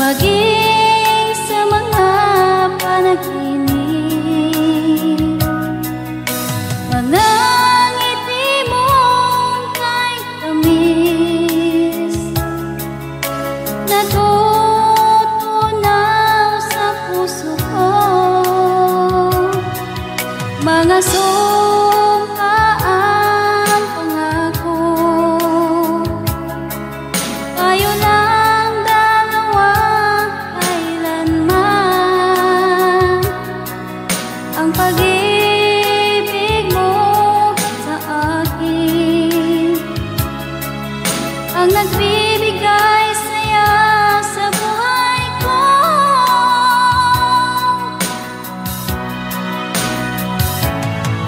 maging sa mga panaginip. Mga ngiti mong kahit tamis, natutunaw sa puso ko. Mga sumpaang pangako, tayo lang dalawa kailanman. Ang pag-ibig mo sa akin ang nagbibigay saya sa buhay ko.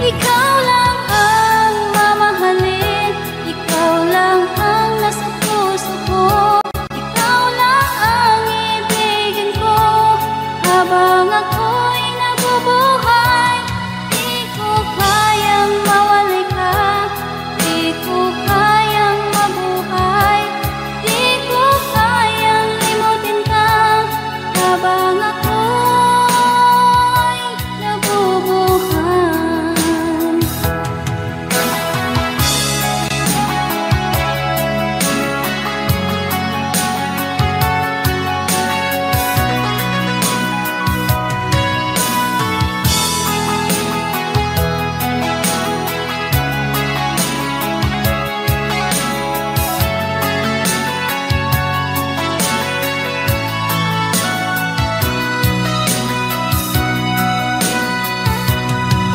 Ikaw lang ang mamahalin, ikaw lang ang nasa puso ko. Ikaw lang ang ibigin ko habang ako'y nabubuhay. Di ko kayang mawalay ka, di ko kayang mabuhay, di ko kayang limutin ka habang ako'y nabubuhay.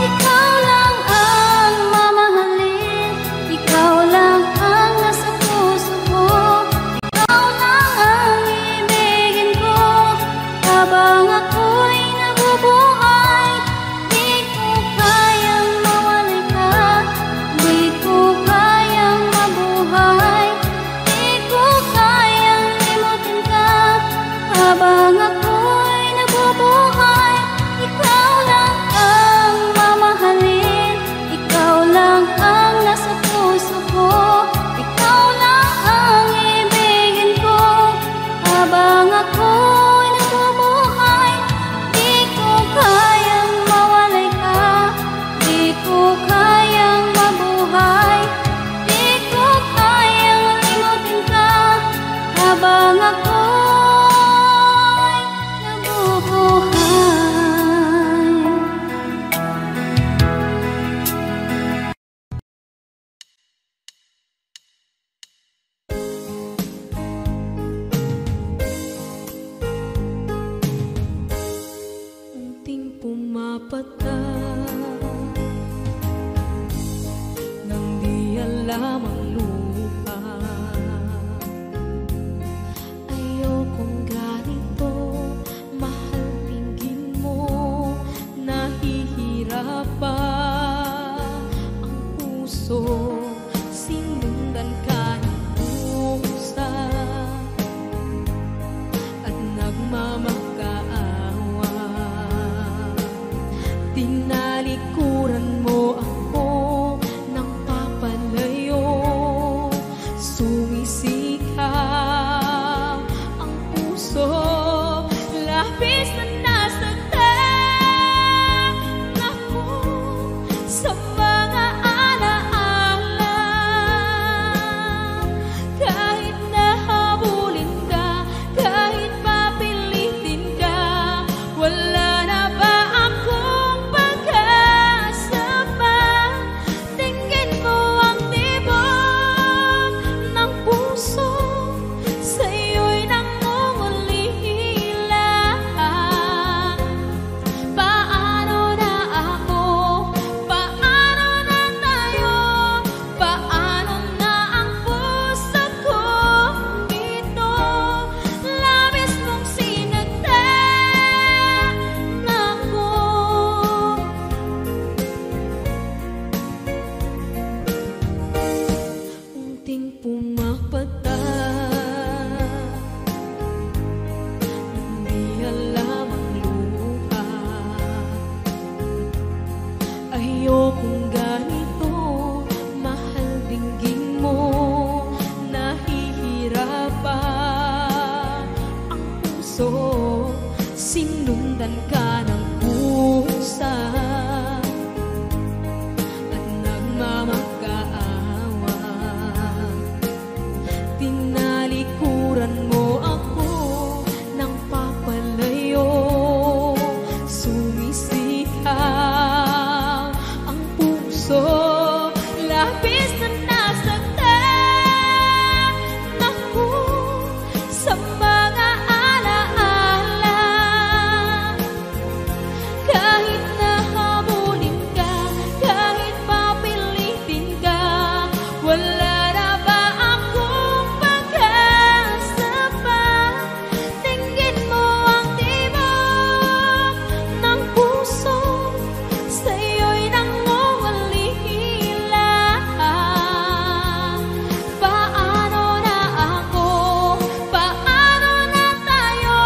Ikaw lang ang mamahalin, ikaw lang ang nasa puso ko. Ikaw lang ang ibigin ko habang ako'y nabubuhay. Di ko kayang mawalay ka, di ko kayang mabuhay, di ko kayang limutin ka habang ako'y nabubuhay. Ikaw lang ang mamahalin, ikaw lang ang nasa puso ko. Ikaw lang ang ibigin ko habang ako'y nabubuhay. Di ko kayang mawalay ka, di ko kayang mabuhay, di ko kayang limutin ka habang ako'y nabubuhay. Unting pumapata nang di alam ang lupa. Ayokong ganito, mahal, tingin mo, nahihirapan ang puso. Sinundan ka ng pusa at nagmamakaawa. Tinalikuran mo ako ng papalayo, sumisikap ang puso. Labis na nasaktan ako sa mga alaala. Kahit nahabulin ka, kahit papilitin ka, wala na ba akong pag-asa pa? Tingin mo ang tibok ng puso, sa'yo'y nangungulila. puso, sinundan ka ng pusa at nagmamakaawa. Tinalikuran mo ako ng papalayo, sumisigaw ang puso, labis na nasaktan ako sa mga alaala. Kahit nahabulin ka, kahit papilitin ka, wala na ba akong pag-asa pa? Tingin mo ang tibok ng puso, sa'yo'y nangungulila. Paano na ako? Paano na tayo?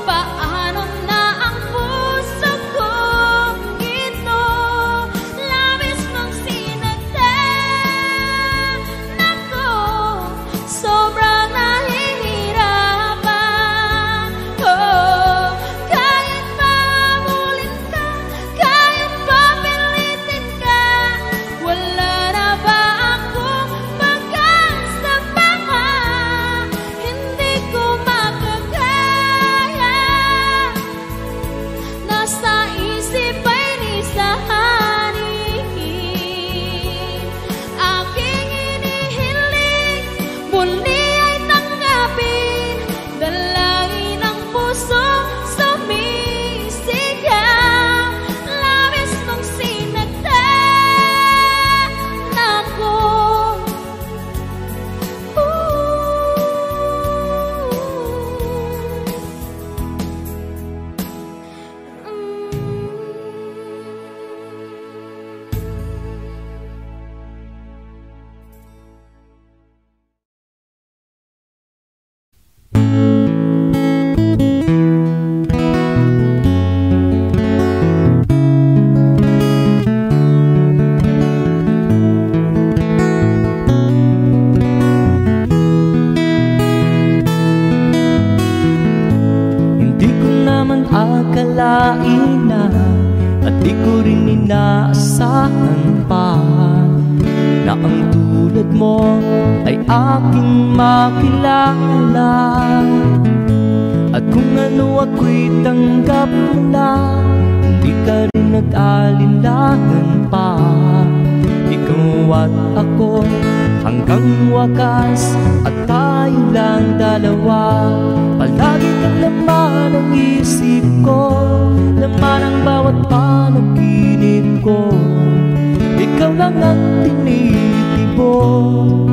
Paano na ang puso kong ito? Labis mong sinagdan ako, sobrang nahihirapan. Oh, kahit mahabulin ka, kahit papilitin ka, wala na ba akong pag-asa pa? Hindi ko makakaya, nasa isip ay nisahanin. Aking inihiling, muli ay tanggapin, dalangin ang puso sumisigaw. Labis mong sinagdan ako. Hindi ko naman akalain na, at di ko rin inaasahan pa, na ang tulad mo ay aking makilala. At kung ano ako'y tanggap mo na, hindi ka rin nag-alinlangan pa. Ikaw at ako hanggang wakas, at tayo lang dalawa. Palagi kang laman ng isip ko, laman ang bawat panaginip ko. Ikaw lang ang tinitibok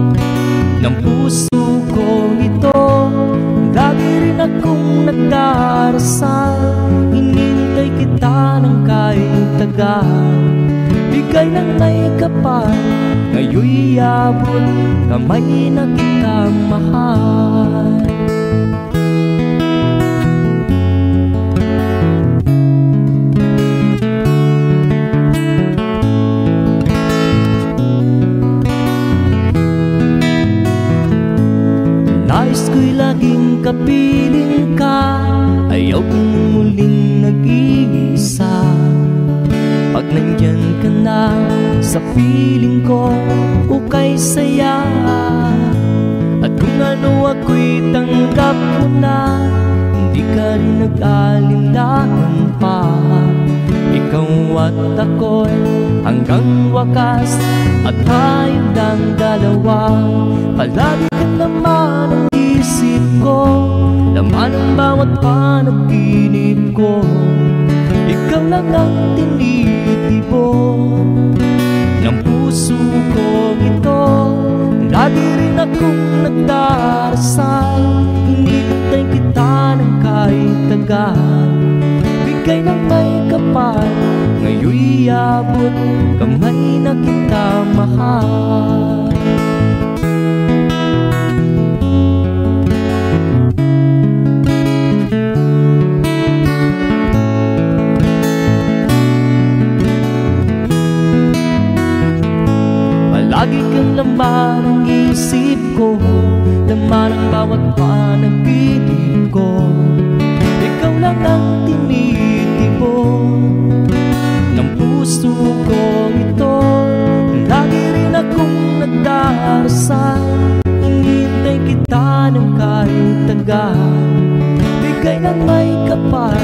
ng puso ko ito. Lagi rin akong nagdarasal, hinintay kita ng kahit tagal. Bigay ng may kapal, ngayon'y abot kamay na kitang mahal. Nais ko'y laging kapiling ka, ayaw kong muling nag-iisa. Pag nandyan ka na sa piling ko, ukay saya. At kung ano ako'y tanggap mo na, hindi ka rin nag-alinlangan pa. Ikaw at ako'y hanggang wakas, at tayo lang dalawa. Palagi ka naman ang isip ko, laman ang bawat panaginip ko. Ikaw lang ang tinitibok ng puso ko ito. Lagi rin akong nagdarasal, hinintay kita ng kahit tagal. Bigay ng may kapal, ngayon'y abot kamay na kita mahal. Palagi kang laman ng isip ko, laman ang bawat panaginip ko. bigay ng may kapal.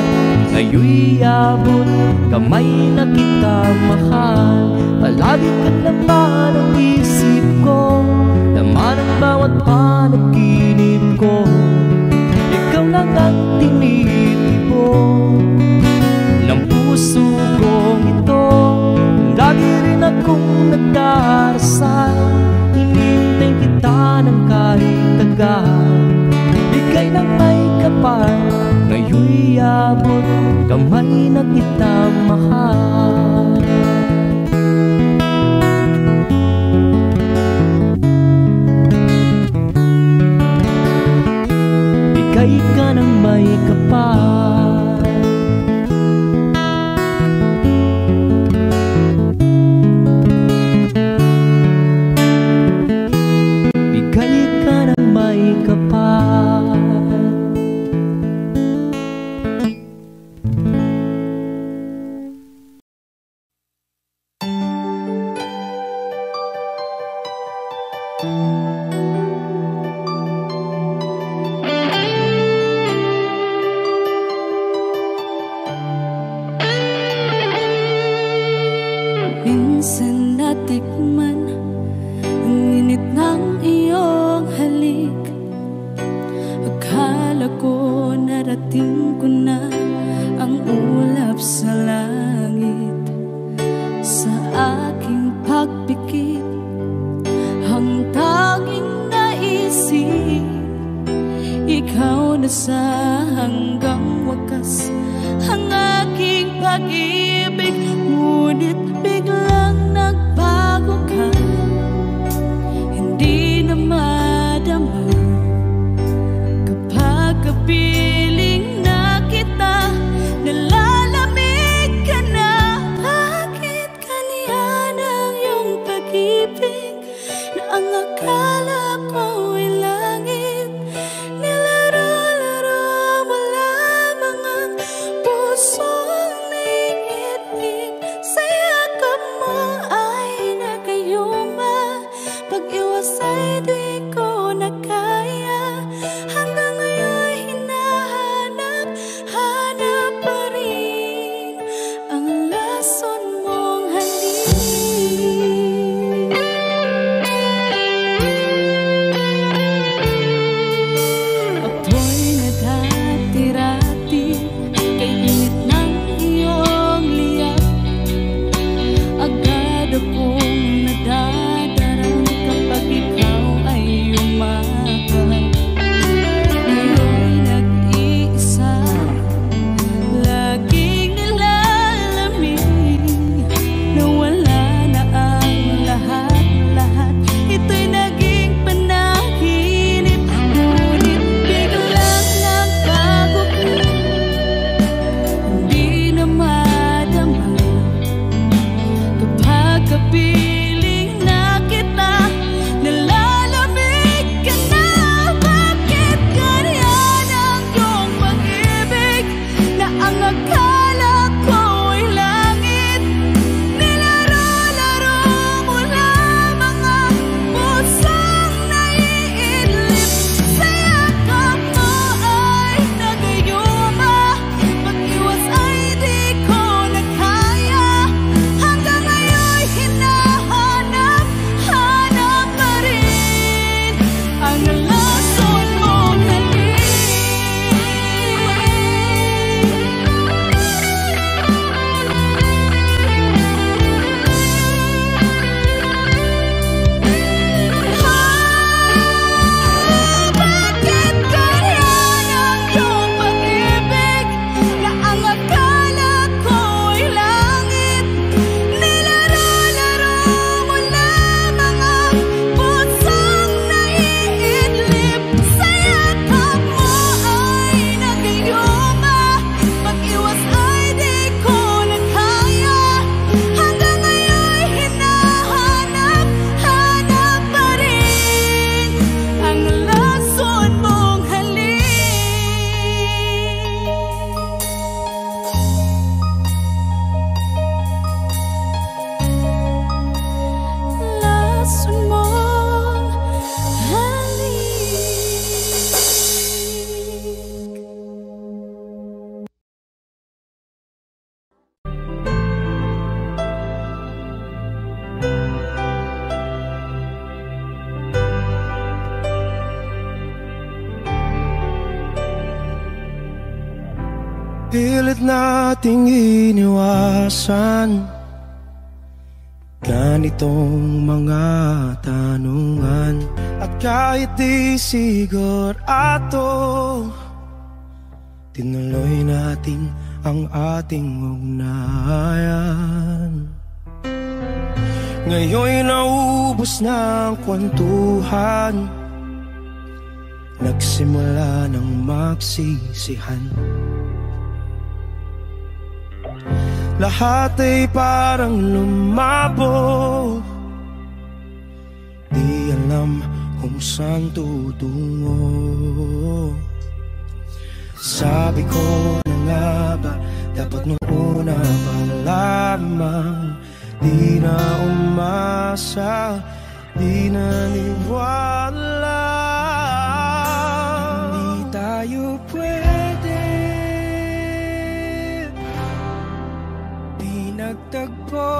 Ngayon'y abot kamay na kita mahal. Palagi ka naman ang isip ko, laman ang bawat panaginip ko. Ikaw lang ang tinitipon ng puso kong ito. Lagi rin akong nagdarasal, hinintay kita ng kahit tagal. Bigay ng may kapal, ngayon'y abot kamay na kita mahal. Bigay ka ng may kapal, bigay ka ng may kapal. Minsan natikman ang init ng iyong halik. Akala ko narating ko na ang ulap sa langit. Sa aking pagpikit, ang tanging naisip, ikaw na sa hanggang wakas ang aking pag-ibig. Ngunit biglang nagbago ka, hindi na madama kapag kapiling na kita. Nalalamig ka na, bakit kaniyan ang iyong pag-ibig na ang akala ko ay langit? Nilaro-laro mo lamang ang pusong naigit-ig. Saya Pilit nating iniwasan ganitong mga tanungan. At kahit di sigurado, tinuloy natin ang ating ugnayan. Ngayon'y naubos na ang kwentuhan, nagsimula ng magsisihan. Lahat ay parang lumabo, di alam kung saan tutungo. Sabi ko na nga ba, dapat nung una pa lamang, di na umasa, di naniwala. Hindi tayo pwede, di nagtagpo,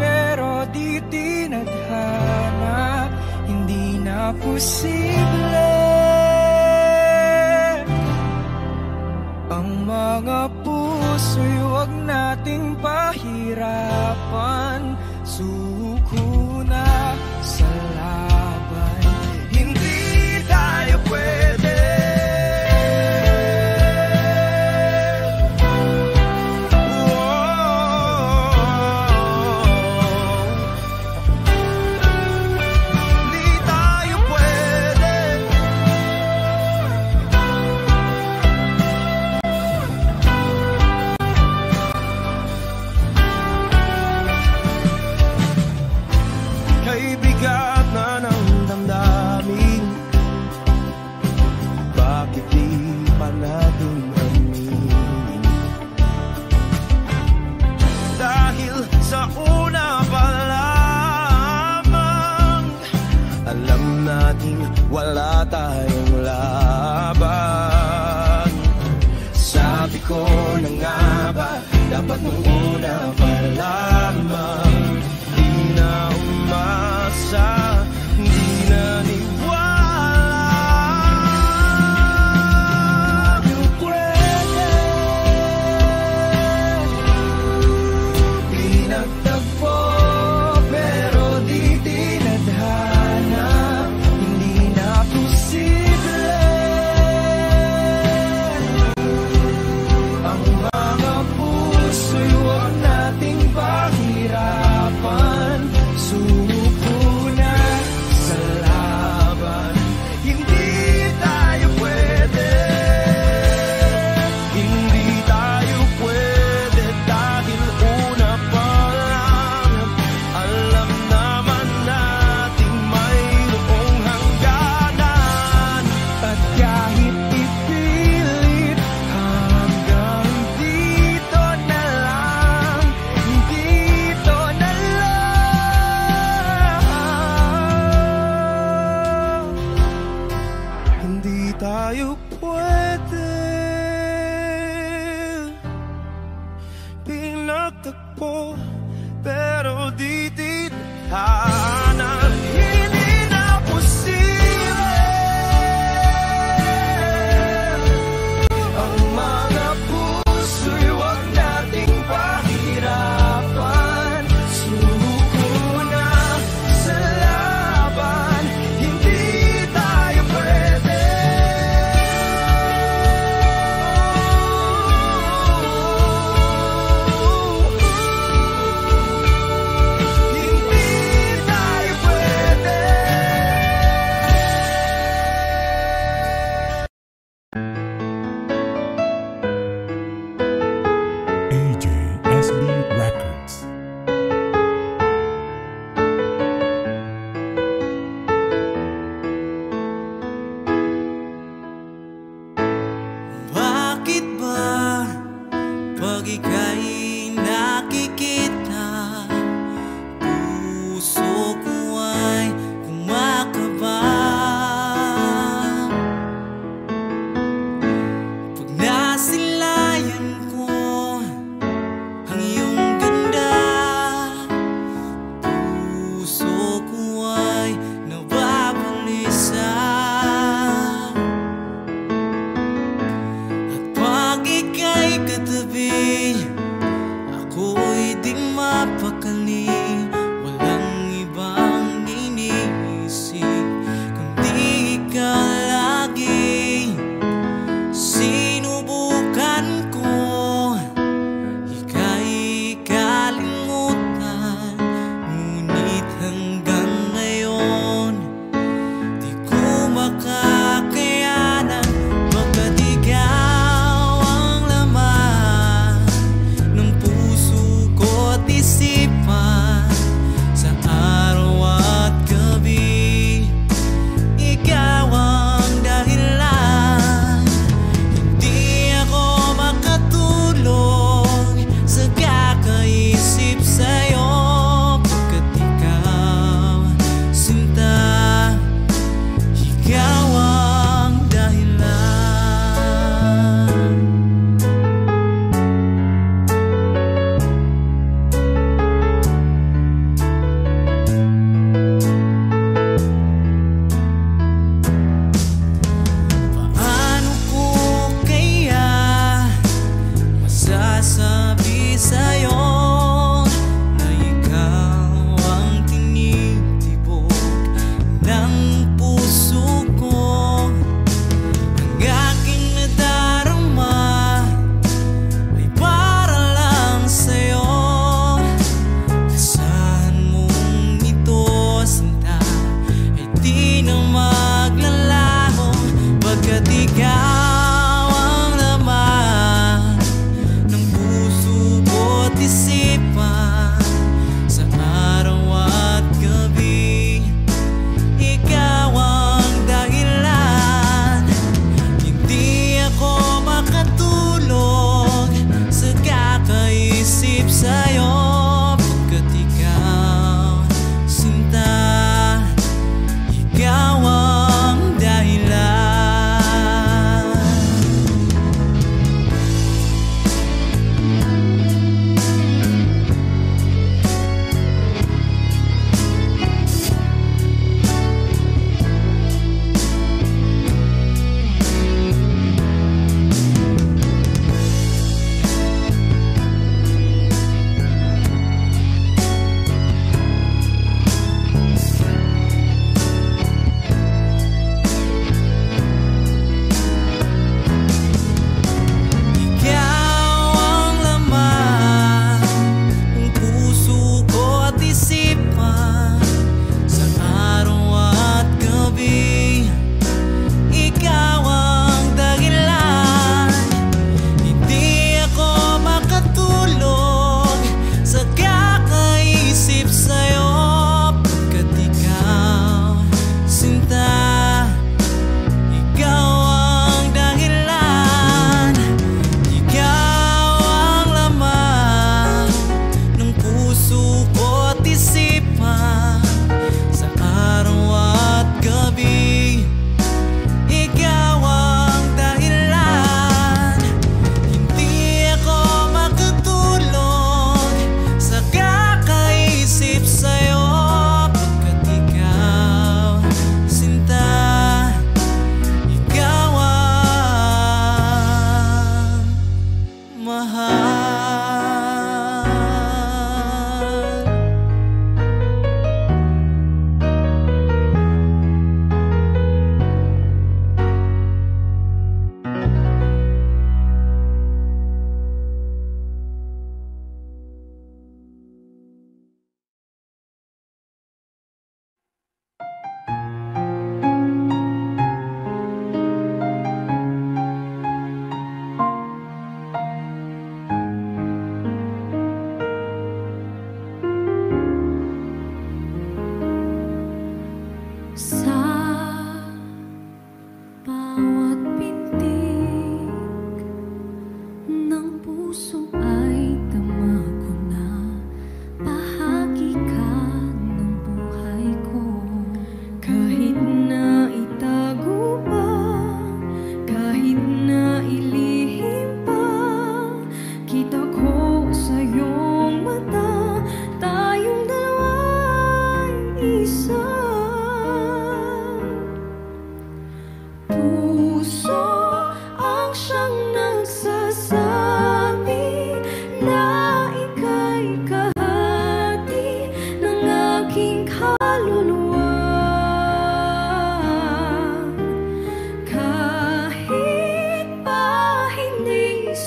pero di tinadhana. Hindi na posible ang mga puso'y huwag nating pahirapan. Suko na sa laban, hindi tayo pwede. Wala tayong laban. Sabi ko na nga ba, dapat nung una pa lamang, di na umasa, di na niwala. Di pwede, di nagtagpo, pero di tinadhana. Ang mga puso'y huwag nating pahirapan. Suko na gabi, ako'y di mapakali. Walang ibang iniisip kundi ikaw lagi. Sinubukan ko ika'y kalimutan, ngunit hanggang ngayon di ko makakayanan. Pagkat ikaw ang laman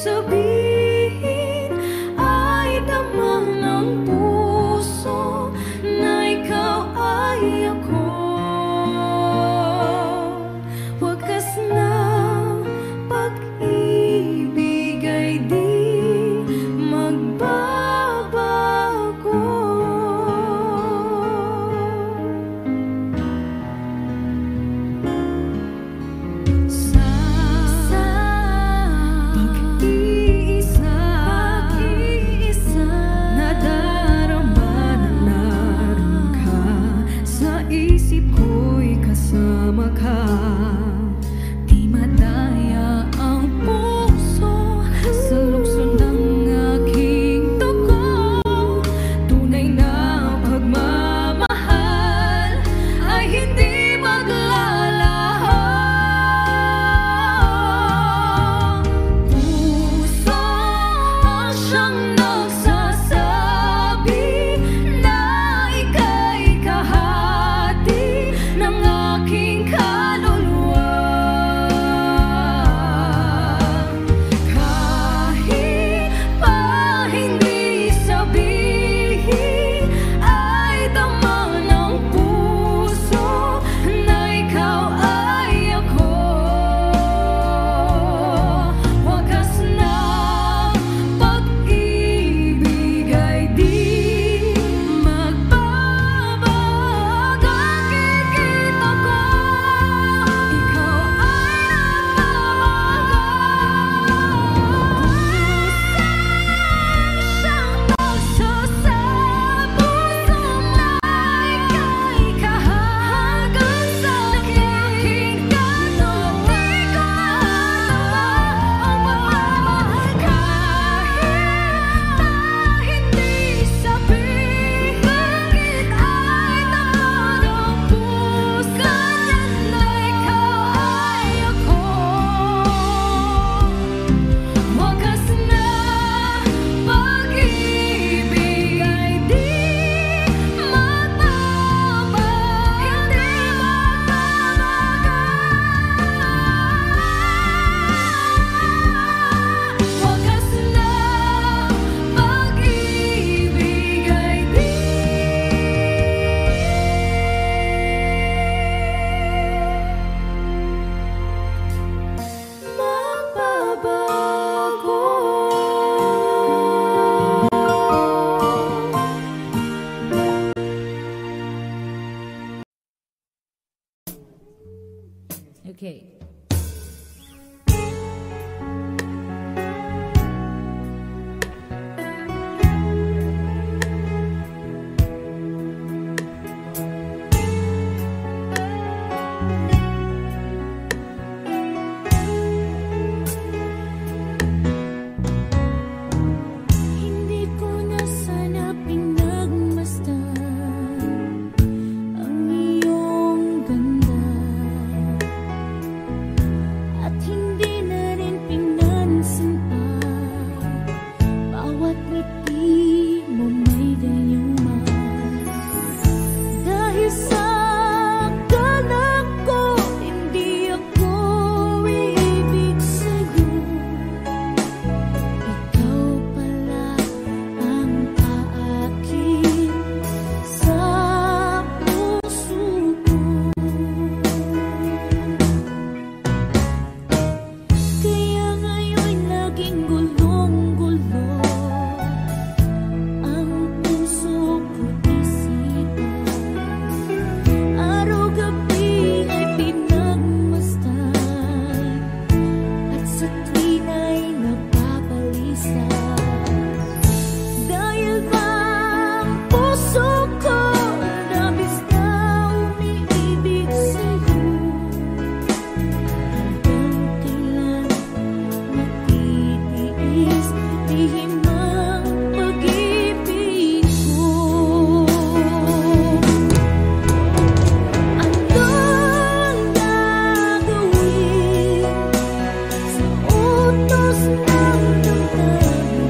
sabihin ay damang ng puso na ikaw ay ako. Wakas ng pag-ibig ay di magbabago. Pag-iisa, nadarama na naroon ka sa isip ko'y kasama ka. Di madaya ang puso sa lukso ng aking dugo. Tunay na pagmamahal ay hindi maglalaho. Puso ang siyang nagsasabi na ika'y kahati ng aking kaluluwa. Kahit pa hindi sabihin ay damang ng puso na ikaw ay ako. Wakas na pag-ibig ay di magbabago. Nakikita ko ikaw ay nagbabago. Siyang nagsasabi puso mo ika'y kahagan sa aking kaluluwa. Ang pagmamahal kahit na hindi sabihin, bakit ay damang ng puso na ikaw ay ako. Wakas na pag-ibig ay di magbabago. Hindi magbabago. Wakas na pag-ibig ay di magbabago. Okay. Hindi ko na sana pinagmasdan ang iyong ganda, at hindi na rin pinansin pa bawat ngiti mo may gayuma. Dahil sa akala ko hindi ako iibig sa'yo, ikaw pala ang aakin sa puso ko. Kaya ngayon laging gulong-gulo ang puso ko isipan. Araw-gabi ay pinagmasdan at sa tuwin ay napabalisa. Dahil ba ang puso ko labis na umiibig sa'yo, hanggang kailan matitiis lihim ang pag-ibig ko. Anong gagawin sa utos ng damdamin?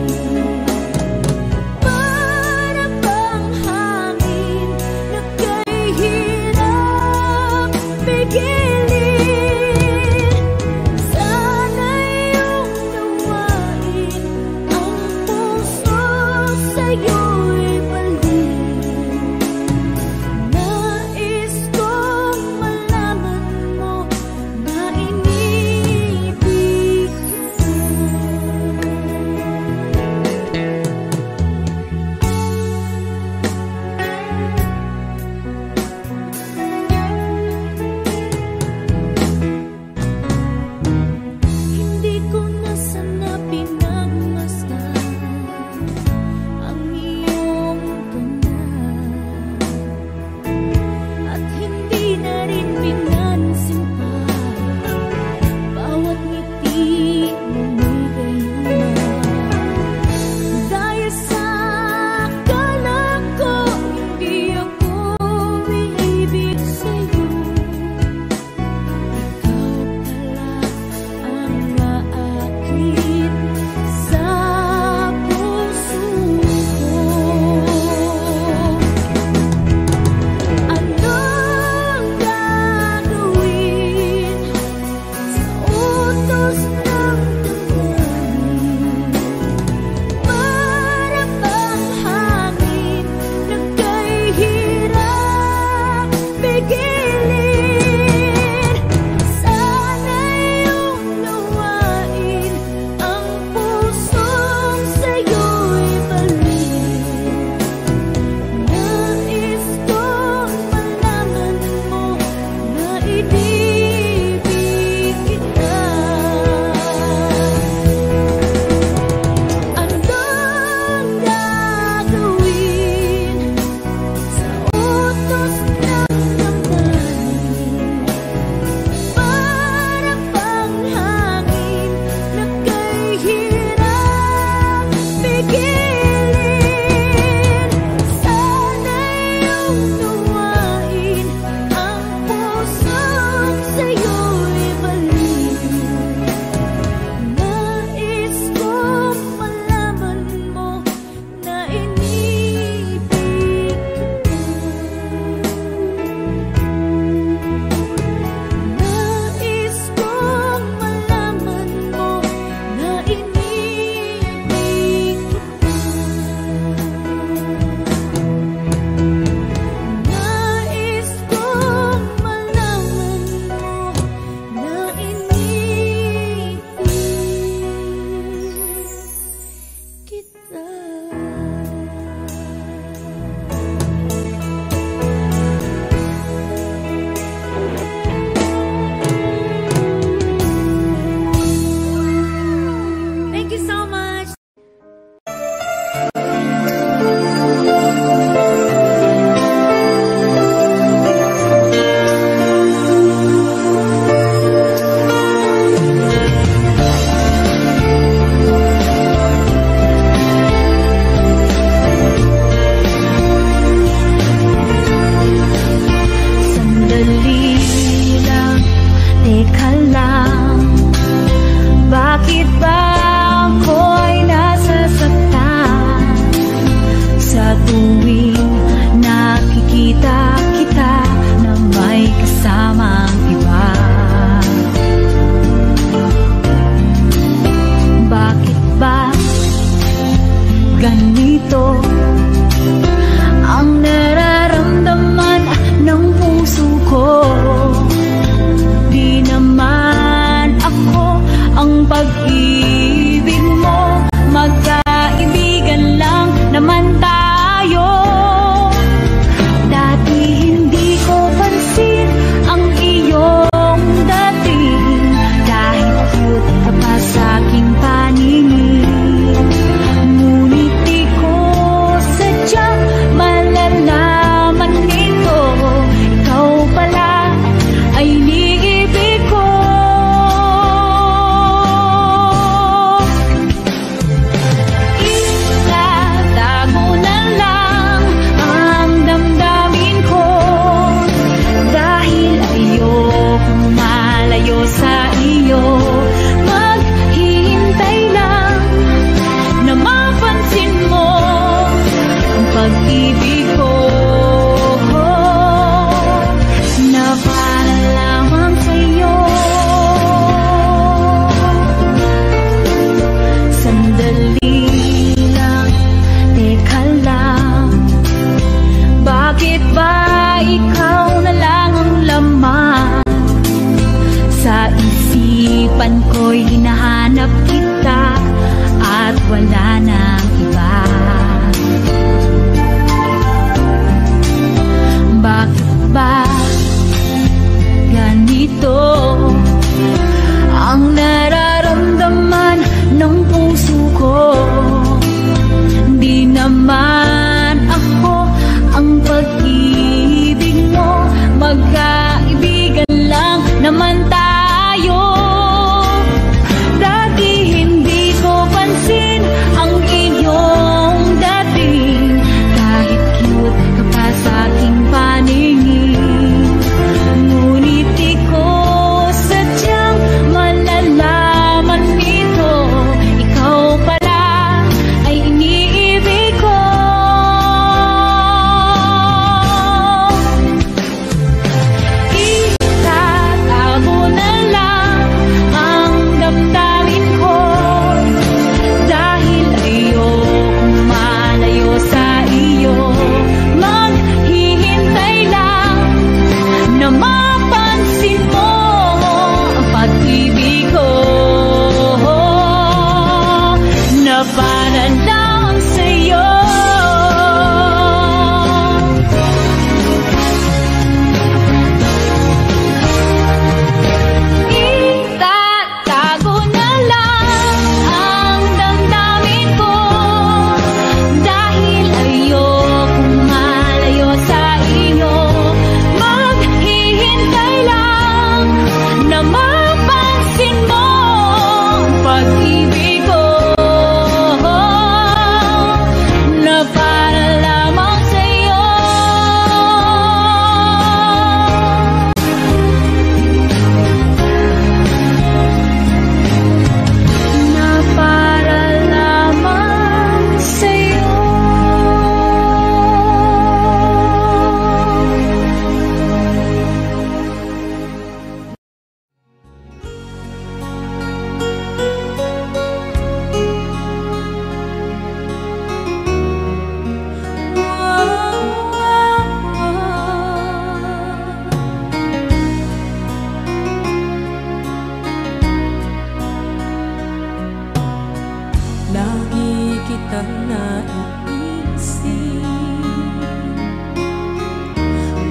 kitang naiisip,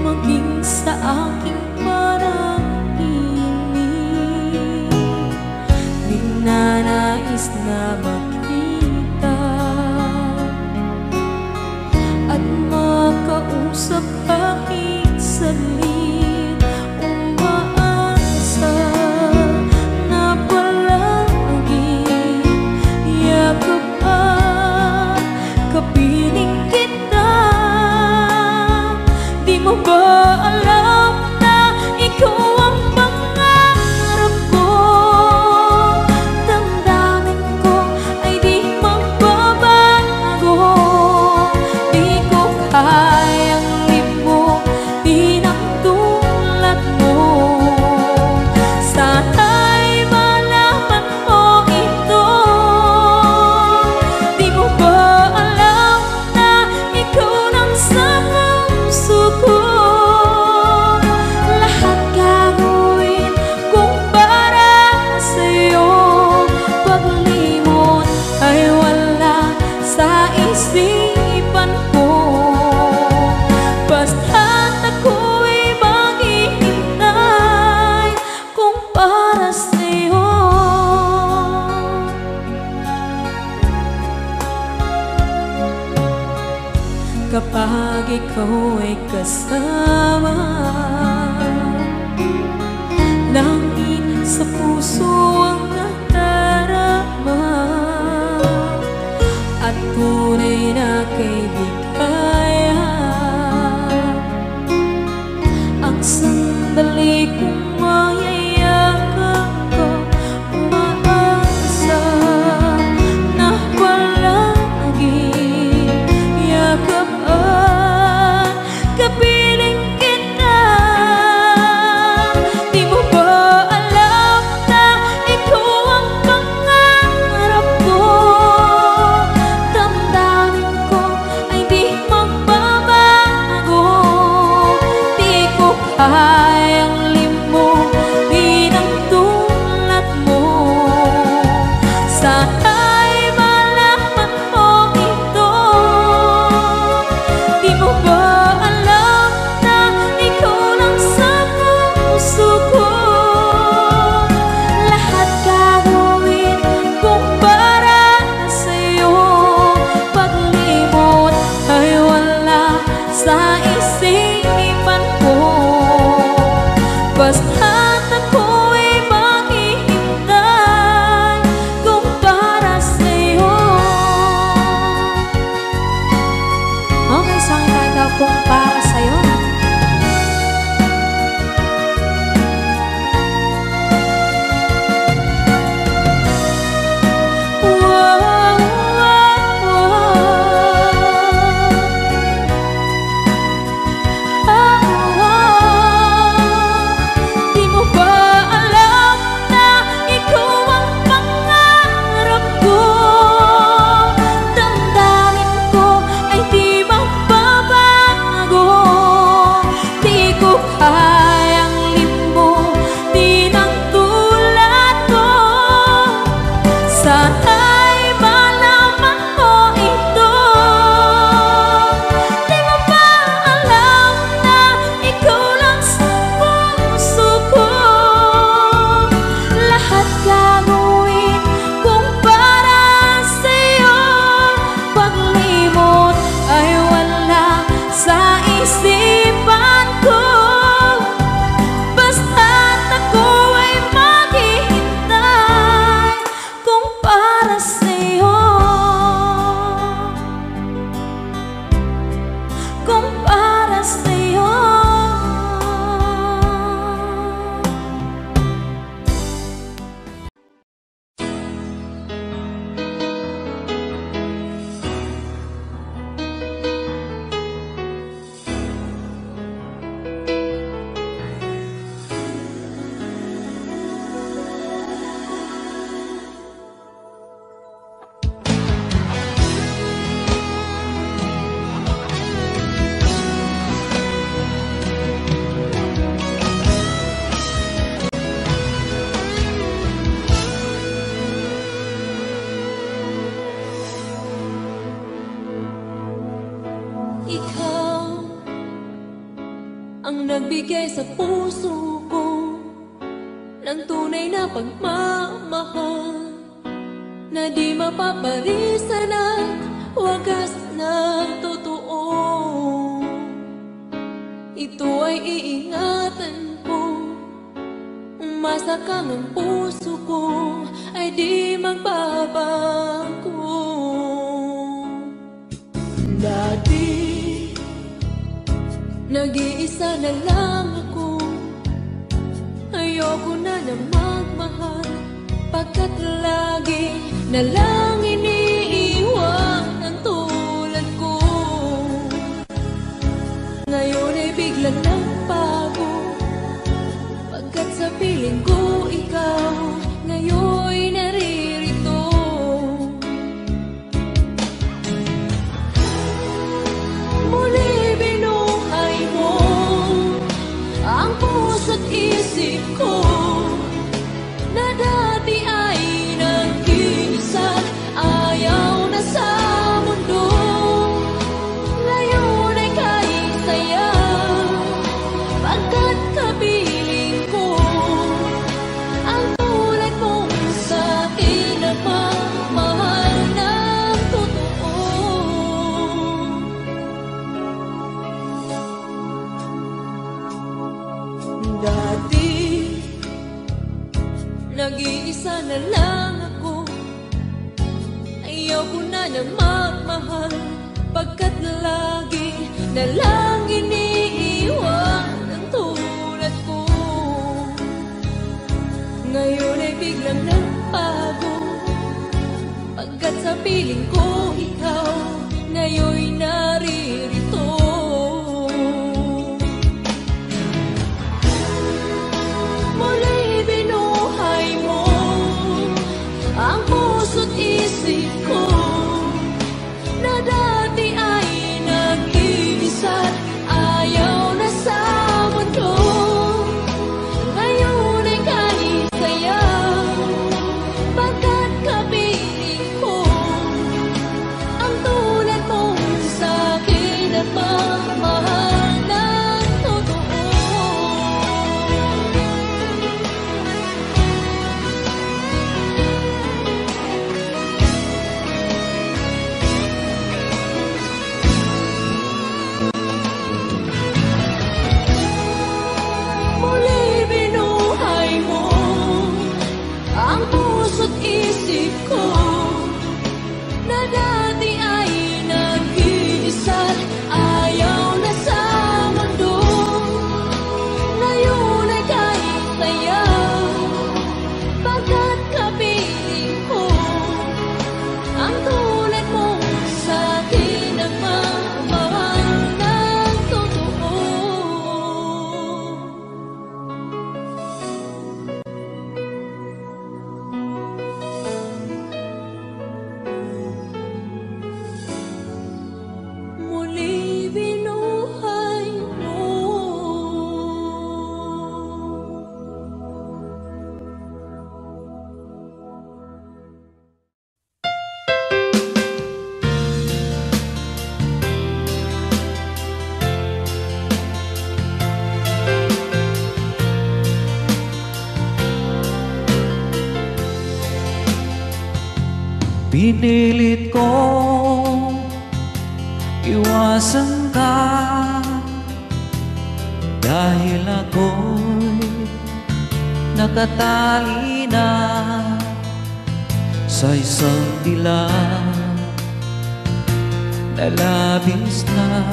maging sa aking parang inip. Ninanais na makita at makausap kahit saglit. Umaasa na palagi yakap at kapiling kita. Di mo ba alam na ikaw ang pangarap ko? Damdamin ko ay di magbabago. Di ko kayang libo, di ng tulad mo. Sana'y malaman mo ito. Di mo ba alam na ikaw nang sa puso ko? Lahat gagawin kung para sa'yo. Paglimot ay wala sa isipan ko. Basta't ako'y maghihintay kung para sa'yo. Kapag ikaw ay kasama, langit sa puso ang nadarama, at tunay na kaibigan. Ang sandali kong mayayakap ko, umaasa na palagi yakap at kapiling kita. Di mo ba alam na ikaw ang pangarap ko? Damdamin ko ay di magbabago. Di ko kayang limutin ang tulad mo. Sana'y malaman mo ito. Di mo ba alam na ikaw lang sa puso ko? Lahat gagawin kung para sa'yo. Paglimot ay wala sa isipan ko. Basta't ako'y maghihintay kung para sa'yo. Okay, sangin tayo daw kung para sa'yo. Wow, wow, Di mo ba alam na ikaw ang pangarap ko? Damdamin ko ay di magbabago. Di ko kayang limutin ang tulad ko. Sana'y malaman mo ito. Di mo ba alam na ikaw lang sa puso ko? Lahat gagawin kung para sa'yo. Paglimot ay wala sa isipan ko. Basta't ako ay maghihintay kung para nagbigay sa puso ko ng tunay na pagmamahal na di mapaparisan at wagas na totoo. Ito ay iingatan ko, umasa kang ang puso ko ay di magbabago. Dati nag-iisa na lang ako, ayoko na na magmahal, pagkat lagi na lang iniiwan ang tulad ko. Ngayon ay biglang nagbago, pagkat sa piling ko ikaw ngayon naririto. Muli binuhay mo ang puso't isip ko na dati ay nag-iisa, ayaw na sa mundo. Ngayon ay kahit saya, pagkat kapiling ko ang tulad mong sa'kin na mamahal ng totoo. Dati nag-iisa na lang ako, ayaw ko na na magmahal, pagkat lagi na lang iniiwan ang tulad ko. Ngayon ay biglang nagbago, pagkat sa piling ko ikaw ngayon naririto. Muli binuhay mo ang puso't isip ko na dati ay nag-iisa, ayaw na sa mundo. Ngayon ay kahit saya, pagkat kapiling ko ang tulad mong sa'kin at mamahal ng totoo. Muli binuhay mo ang puso't isip ko na dati ay nag-iisa, ayaw na sa mundo. Ngayon ay kahit saya, pagkat kapiling ko ang tulad mong sa'kin na mamahal ng totoo. Muli binuhay mo. Pinilit ko iwasan ka, dahil ako'y nakatali na sa isang dilag na labis na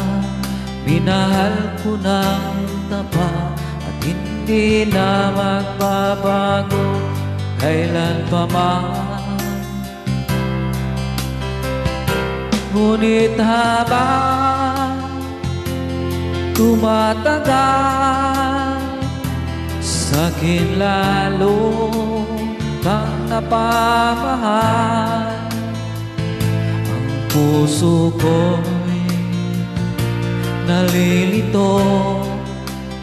minahal ko ng tapat at hindi na magbabago kailan pa man. Ngunit habang tumatagal, sa'kin lalo kang napamahal. Ang puso ko'y nalilito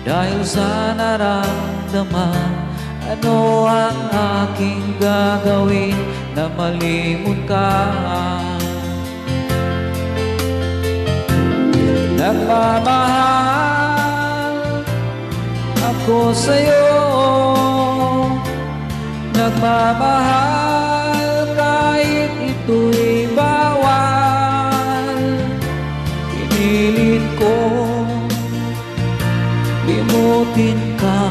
dahil sa naramdaman. Ano ang aking gagawin na malimot ka? Nagmamahal ako sa'yo, nagmamahal kahit ito'y bawal. Pinilit ko limutin ka,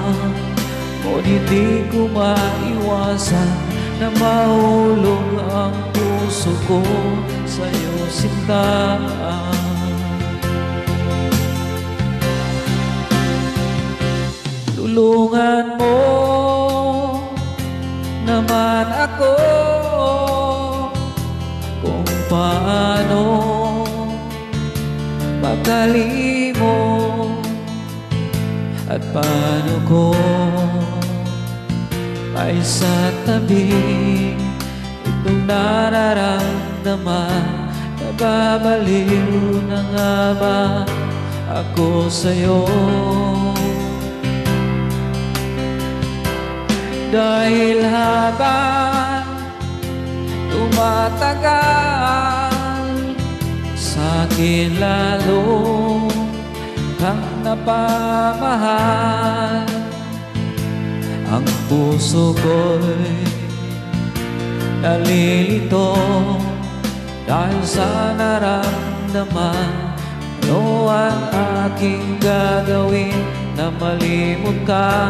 ngunit di ko maiwasan na mahulog ang puso ko sa'yo, sinta. Tulungan mo naman ako kung paano makalimot at paano ko ay sa tabi itong nararamdaman. Nababaliw na nga ba ako sa'yo? Dahil habang tumatagal, sa'kin lalo kang napamahal. Ang puso ko'y nalilito dahil sa naramdaman. Ano ang aking gagawin na malimot ka?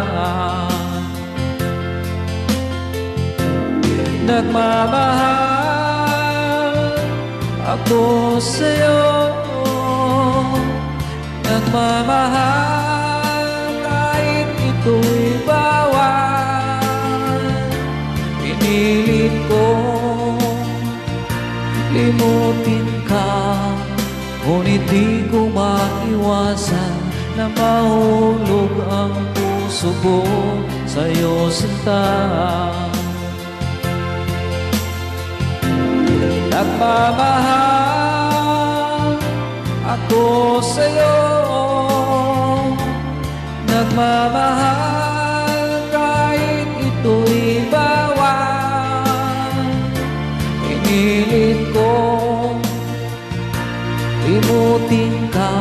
Nagmamahal ako sa'yo, nagmamahal kahit ito'y bawal. Pinilit ko limutin ka, ngunit di ko maiwasan na mahulog ang puso ko sa'yo, sinta. Nagmamahal ako sa'yo, nagmamahal kahit ito'y bawal. Pinilit ko limutin ka,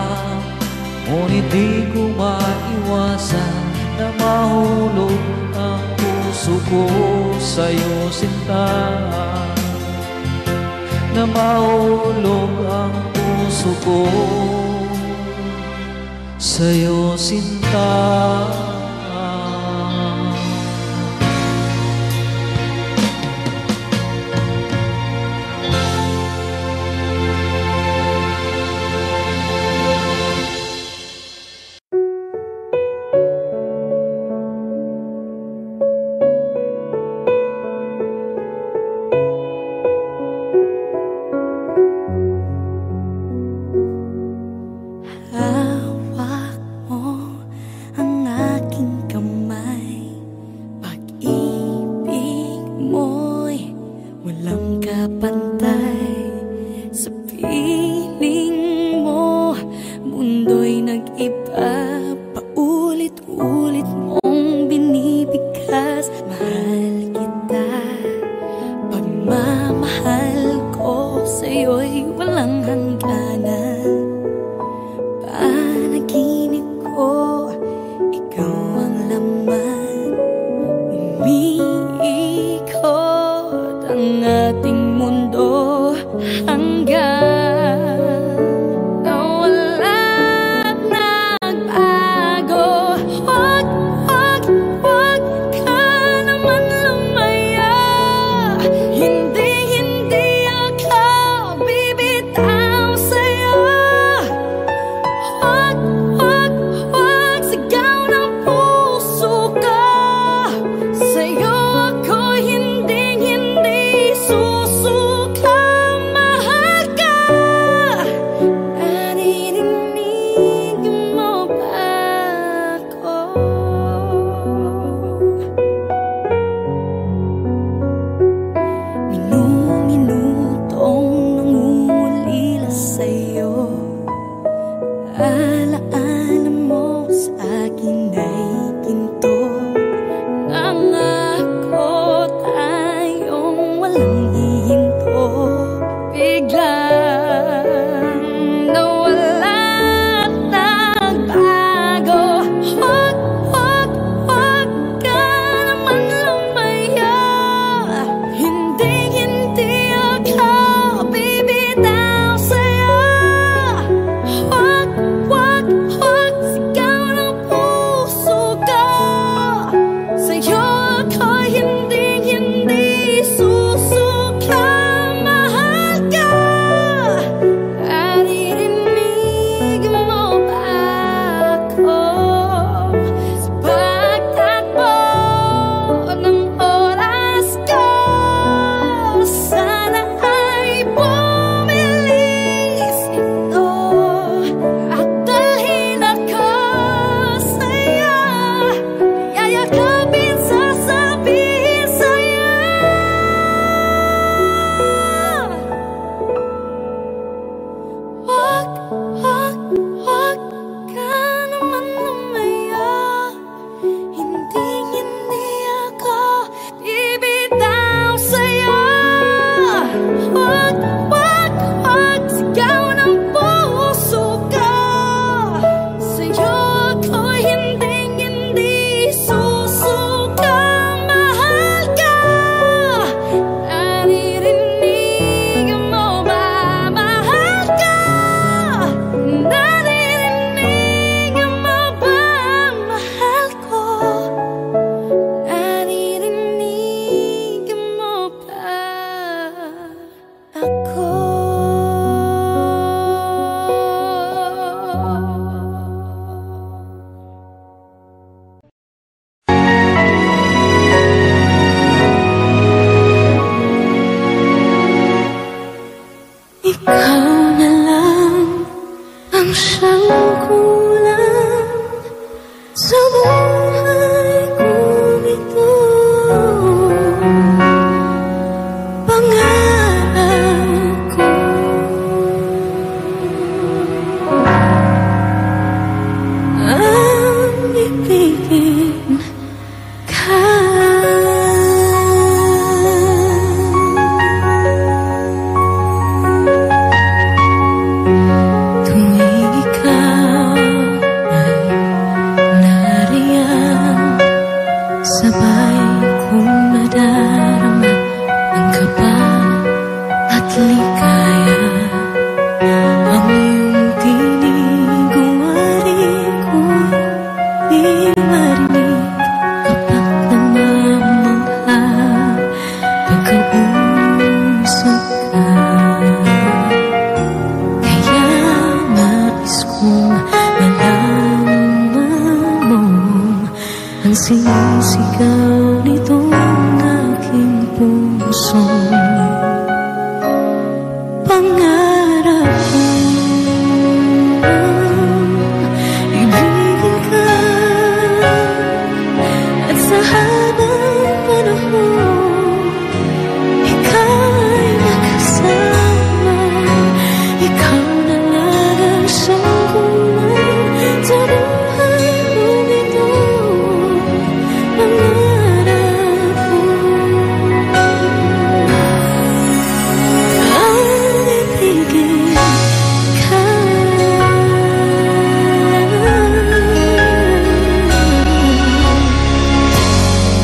ngunit di ko maiwasan na mahulog ang puso ko sa'yo, sinta. Na mahulog ang puso ko sa'yo, sinta. Sa'yo ako'y hindi susuka. Mahal ka Ikaw na lang ang siyang kulang sa buhay kong ito. Pangarap ko ang ibigin ka. Tuwing ikaw ay nariyan, sabay kong nadarama ang kaba at ligaya. Ang iyong tinig uwari ko'y di marinig kapag namamangha pagkausap ka. Kaya nais kong malaman mo ang sinisigaw nitong aking puso. Pangarap ko ibigin ka at sa habang panahon ikaw ay makasama. Ikaw na lang ang siyang kulang sa buhay kong ito. Pangarap ko ang ibigin ka.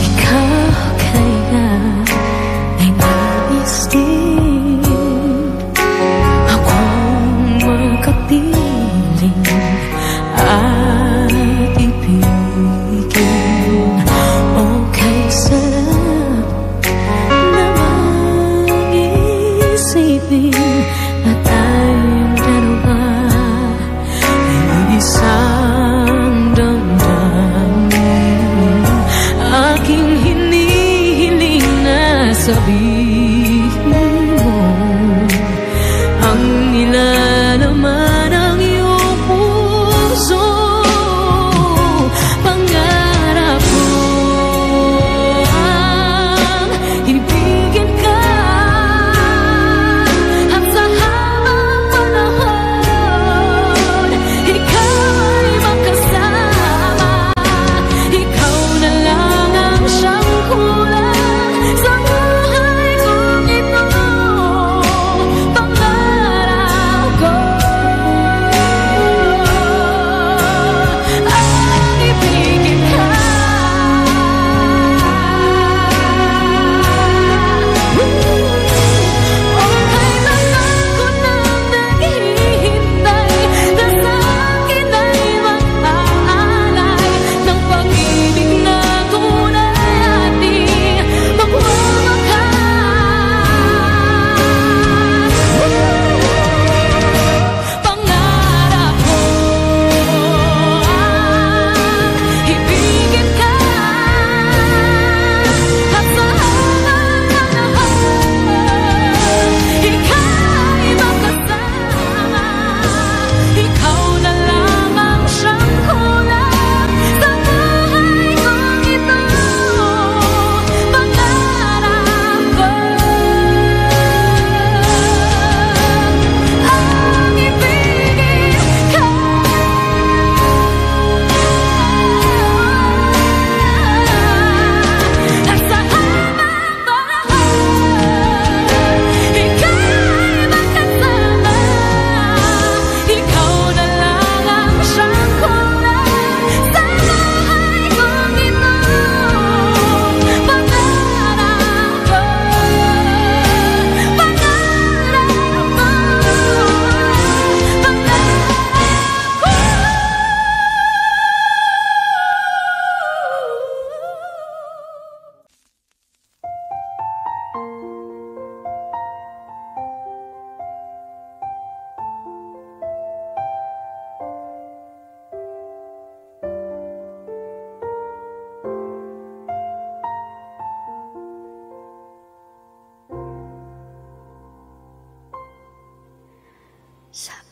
Ikaw kaya ay nais din akong makapiling at ibigin. Okay, sarap namang isipin na tayong dalawa ay isang damdamin. Aking hinihiling na sabihin mo ang nilalaman ng iyong puso. Pangarap ko ang ibigin ka at sa habang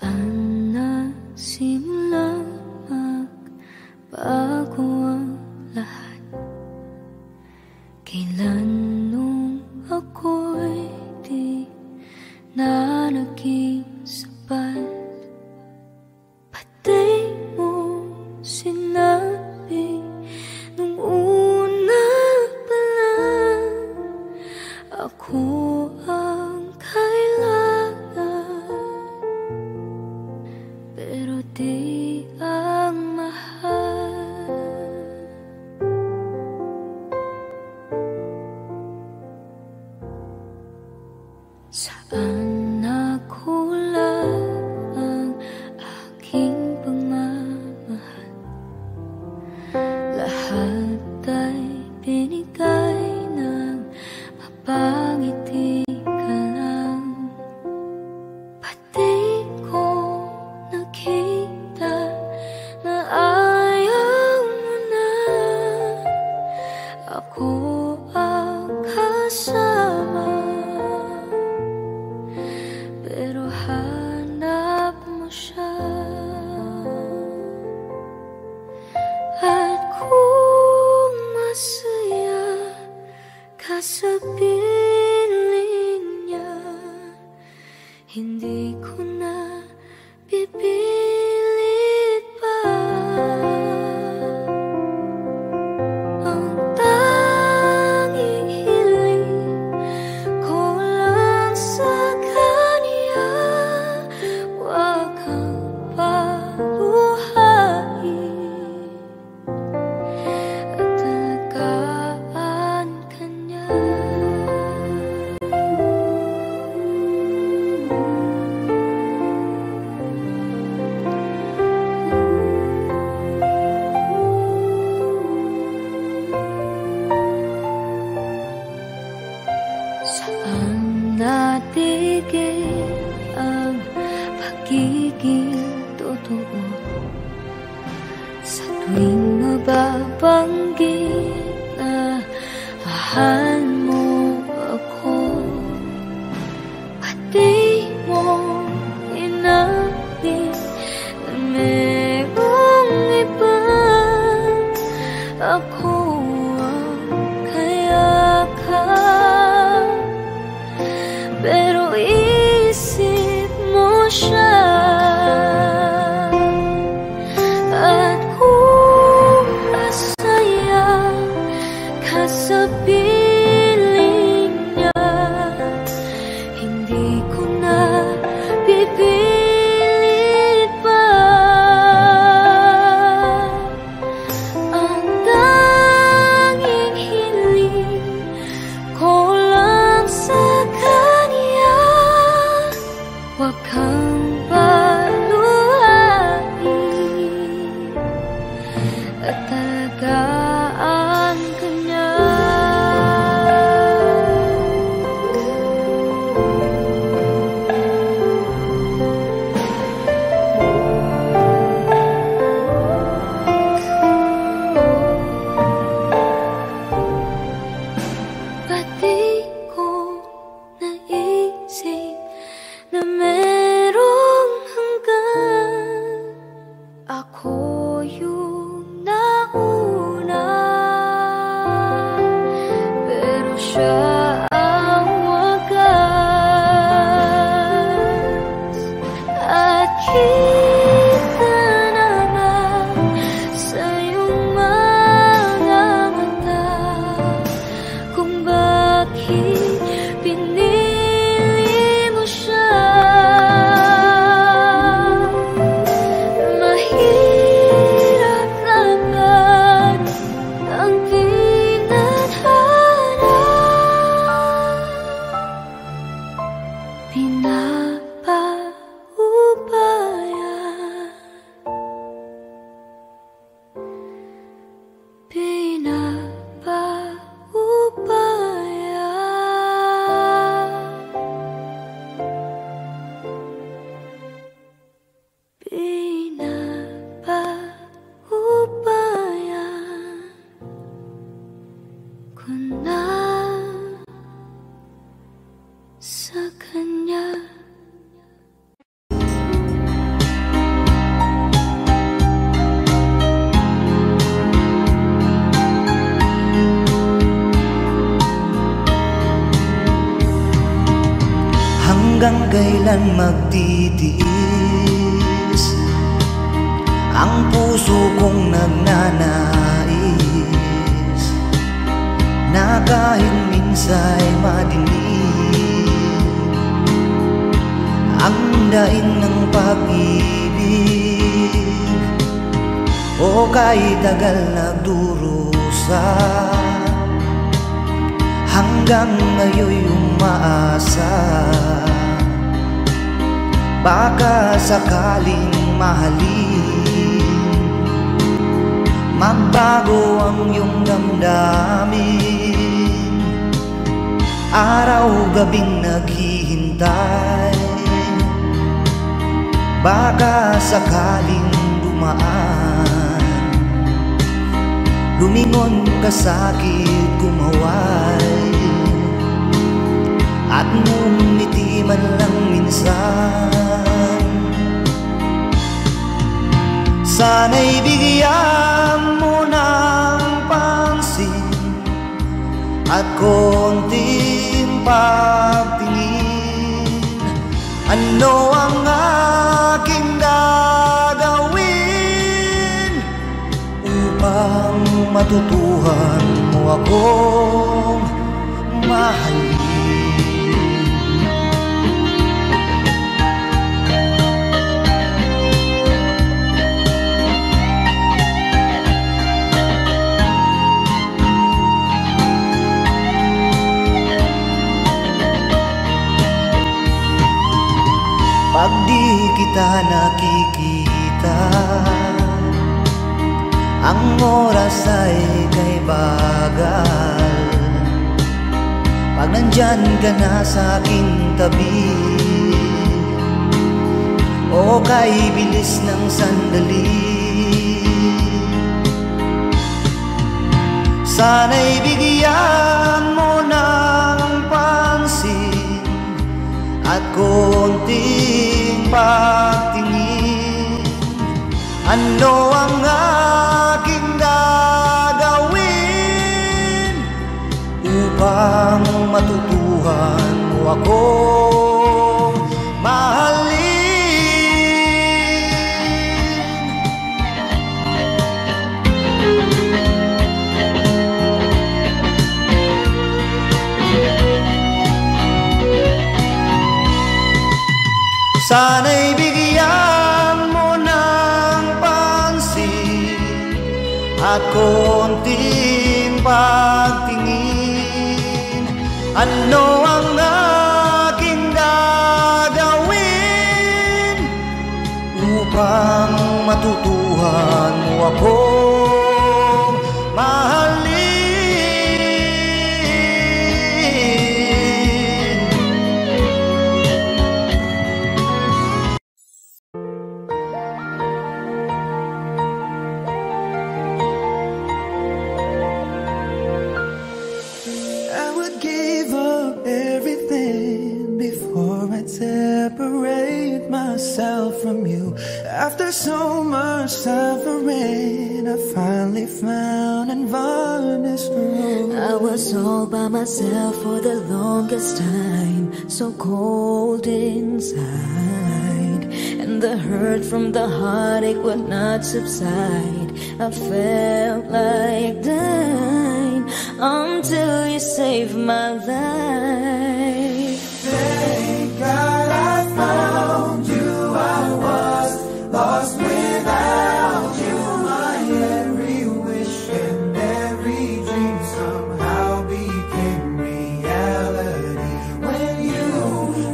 Saan nagsimula magbago ang lahat? Kailan nung ako'y di na naging sapat? Pati mo sinabi nung una pa lang, ako ang kailangan, pero di ang mahal. Saan nakulang ang aking pagmamahal? Lahat ay binigay ng mapangiti ka lang. Pati ko nakita na ayaw mo na, ako ang kasama, pero hanap mo siya. At kung masaya ka sa piling niya, hindi ko na pipilit pa. Ang tanging hiling ko lang sa kanya, huwag kang paluhain at alagaan ka niya. Saan natigil ang pagiging totoo? Sa tuwing mababanggit na mahal mo ako, pati mo inamin na merong iba, ako ang kayakap, pero isip mo siya. At kung masaya ka sa piling niya, hindi ko na pipilit pa. Ang tanging hiling ko lang sa kanya, huwag kang paluhain at alagaan ka niya. Pati ko naisip na meron Hanggang kailan magtitiis ang puso kong nagnanais na kahit minsa'y madinig ang daing ng pag-ibig, o kahit tagal nagdurusa hanggang ngayon'y umaasa. Baka sakaling mahalin, magbago ang iyong damdamin. Araw-gabing naghihintay, baka sakaling dumaan, lumingon ka sa'kin, kumaway, at ngumiti man lang minsan. Sana'y bigyan mo ng pansin at konting pagtingin. Ano ang aking gagawin upang matutuhan mo akong mahalin? Pag di kita nakikita, ang oras ay kay bagal. Pag nandyan ka na sa aking tabi, o kay bilis ng sandali, sana'y bigyan mo ng pansin at konting pagtingin. Ano ang aking gagawin upang matutuhan mo akong mahalin? Sana'y bigyan mo ng pansin at konting pagtingin. Ano ang aking gagawin upang matutuhan mo akong mahalin? Separate myself from you. After so much suffering, I finally found and found this room. I was all by myself for the longest time, so cold inside, and the hurt from the heartache would not subside. I felt like dying until you saved my life. Thank God I found you. I was lost without you. My every wish and every dream somehow became reality when you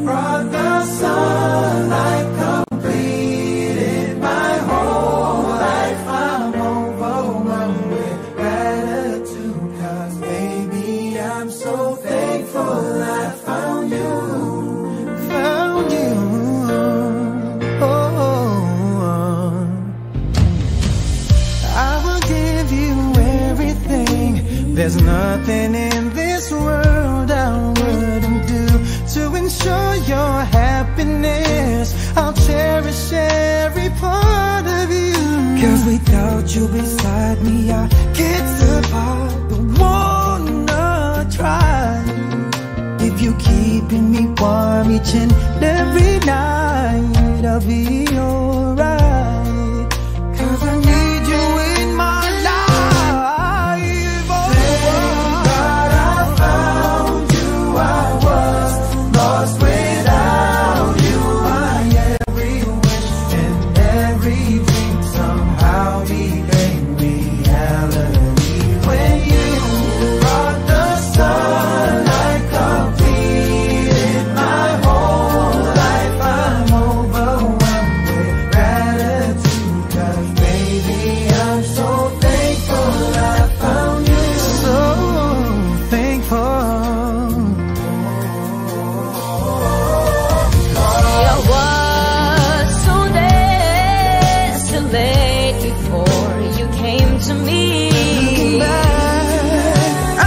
brought the sunlight, completed my whole life. I'm overwhelmed with gratitude, 'cause baby, I'm so thankful I found you. There's nothing in this world I wouldn't do to ensure your happiness. I'll cherish every part of you, 'cause without you beside me, I get apart. Don't wanna try. If you keeping me warm, each and every night I'll be alright, 'cause I need you in my life. Oh, thank God I found you. I was lost without you. My every wish and every dream somehow became reality when you brought the sunlight, completed my whole life. I'm overwhelmed with gratitude, 'cause baby I'm so thankful I found you. So thankful. I was so desolate before you came to me.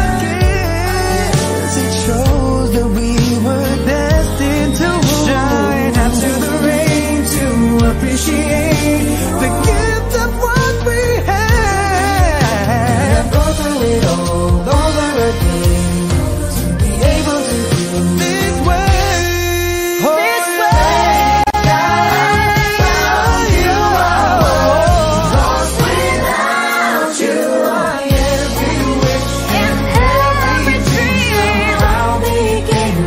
I guess it shows that we were destined to shine after the rain, to appreciate the gift of what we had. Go through it all over again to be able to feel this way. This way. You are lost without you. Every wish and every dream somehow became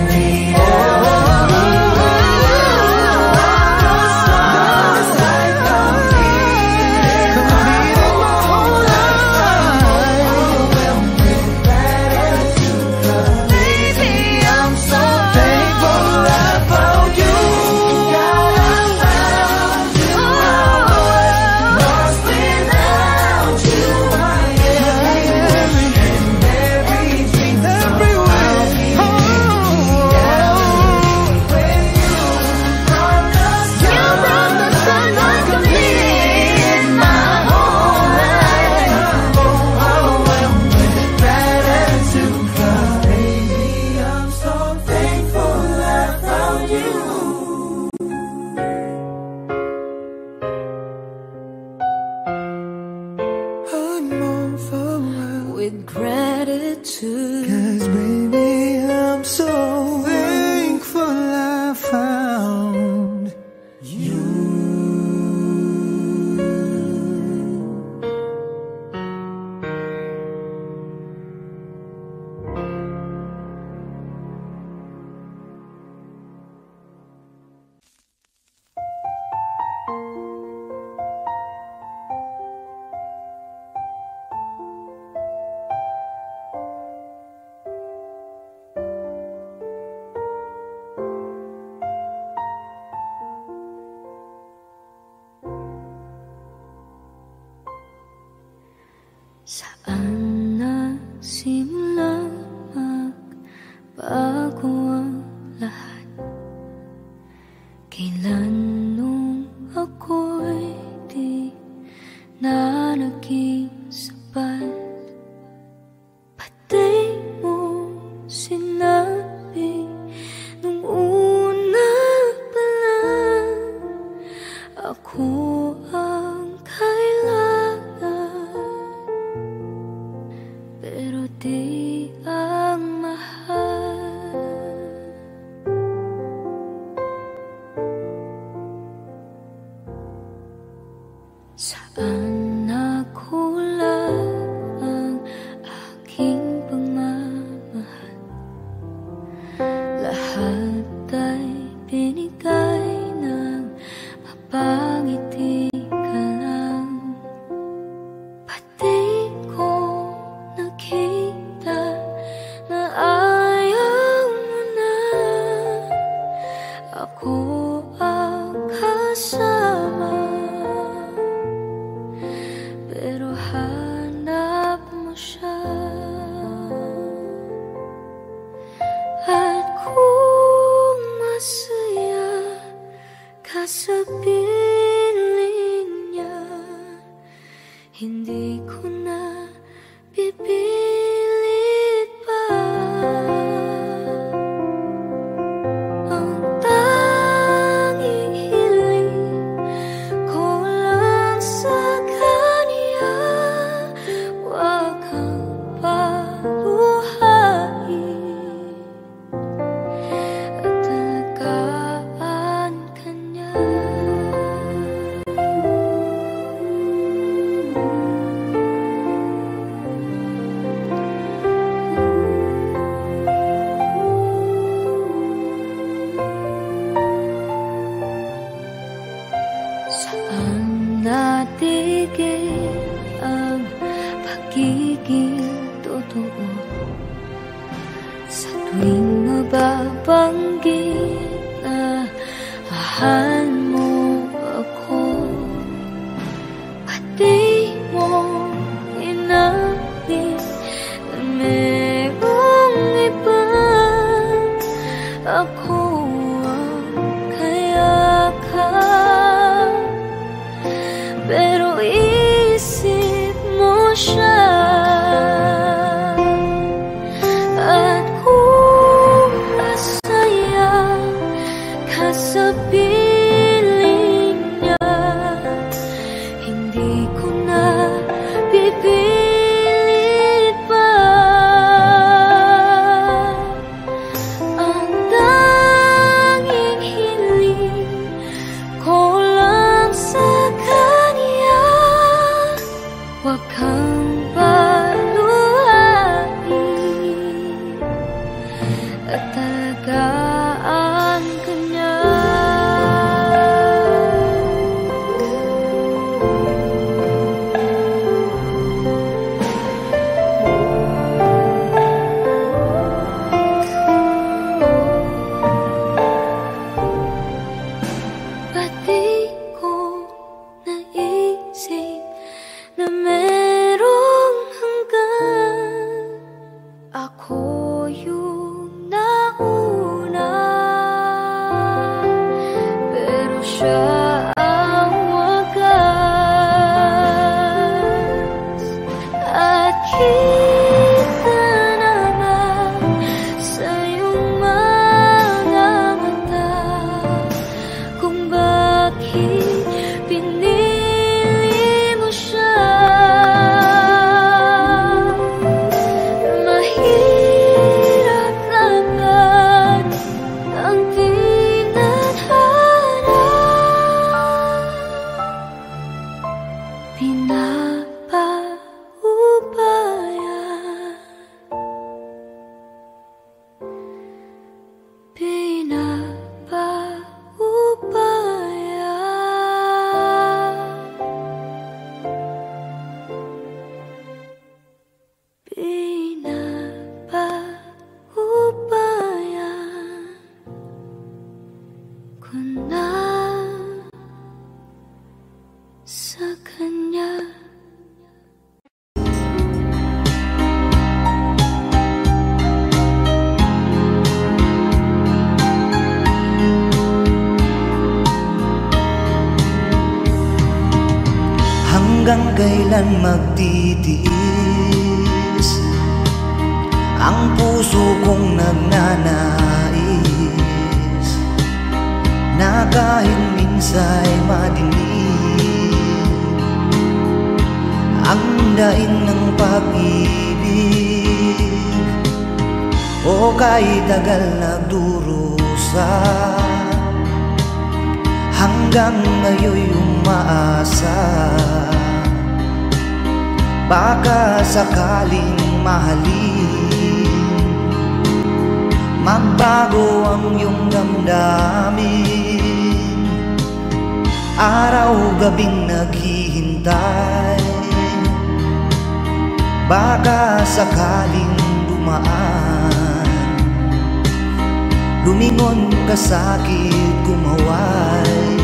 with gratitude. 'Cause baby I'm so thankful I found you. Saan nagsimula magbago ang lahat? Kailan nung ako'y di na naging sapat? Pati mo sinabi nung una pa lang ako ang kailangan, pero di ang mahal. Saan nakulang ang aking pagmamahal? Lahat ay binigay ng mapangiti ka lang. Pati ko nakita na ayaw mo na ako ang kasama, pero hanap mo siya. At kung masaya ka sa piling niya, hindi ko na pipilit pa. Ang tanging hiling ko lang sa kanya, wag kang paluhain. At talaga matigil ang pagiging totoo. Sa tuwing mababanggit na mahal mo ako, pati mo inamin na merong iba. Ako ang kayakap, pero isip mo siya. At kung masaya ka sa piling niya, hindi ko na pipilit pa. Ang tanging hiling ko lang sa kanya, huwag kang paluhain at talagaan ka niya. Pati ko naisip na merong hanggan, ako yung nauna, pero siya ang wagas. At kita naman sa iyong mga mata kung bakit pinili mo siya. Mahirap agad ang tinadhana, pinapaubaya, pinapaubaya. Pinapaubaya ko na sa kanya. Hanggang kailan magtitiis ang puso kong nagnanais na kahit minsa'y madinig ang daing ng pag-ibig, o kahit tagal nagdurusa, hanggang ngayon'y umaasa. Baka sakaling mahalin, magbago ang iyong damdamin. Araw-gabing naghihintay, baka sakaling dumaan, lumingon ka sa'kin, kumaway,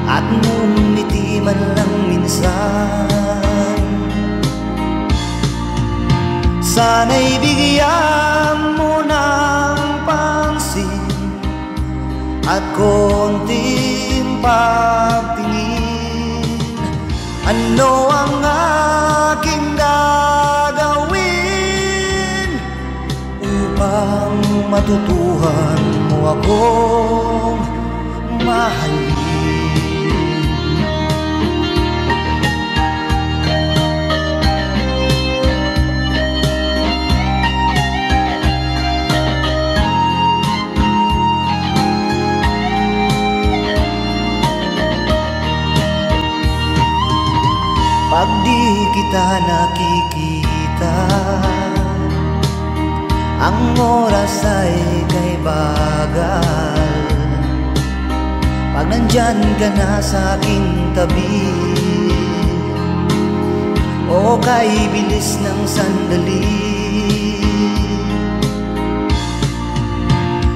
at ngumiti man lang minsan. Sana'y bigyan mo ng pansin at konting pagtingin. Ano ang aking gagawin upang matutuhan mo akong mahalin? Pag di kita nakikita, ang oras ay kay bagal. Pag pag nandyan ka na sa aking tabi, o kay bilis ng sandali.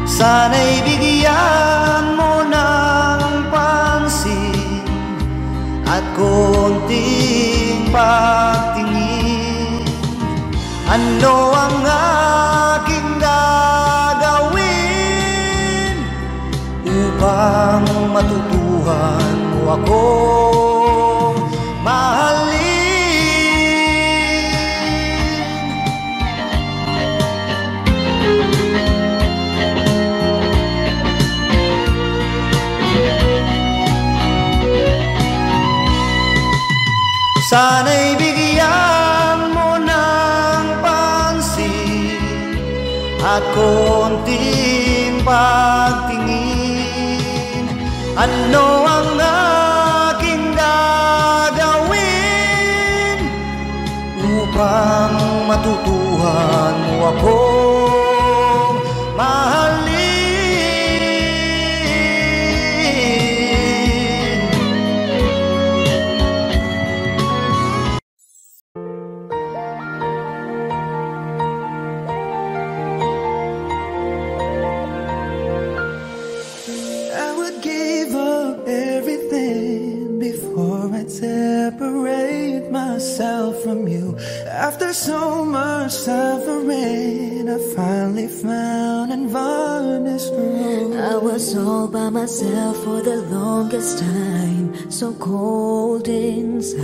Sana'y bigyan mo ng pansin at konting pagtingin. Ano ang aking gagawin upang matutuhan mo akong mahalin? Sana'y bigyan mo ng pansin at konting pagtingin. Ano ang aking gagawin upang matutuhan mo akong mahalin? Separate myself from you. After so much suffering, I finally found and varnished the road. I was all by myself for the longest time, so cold inside,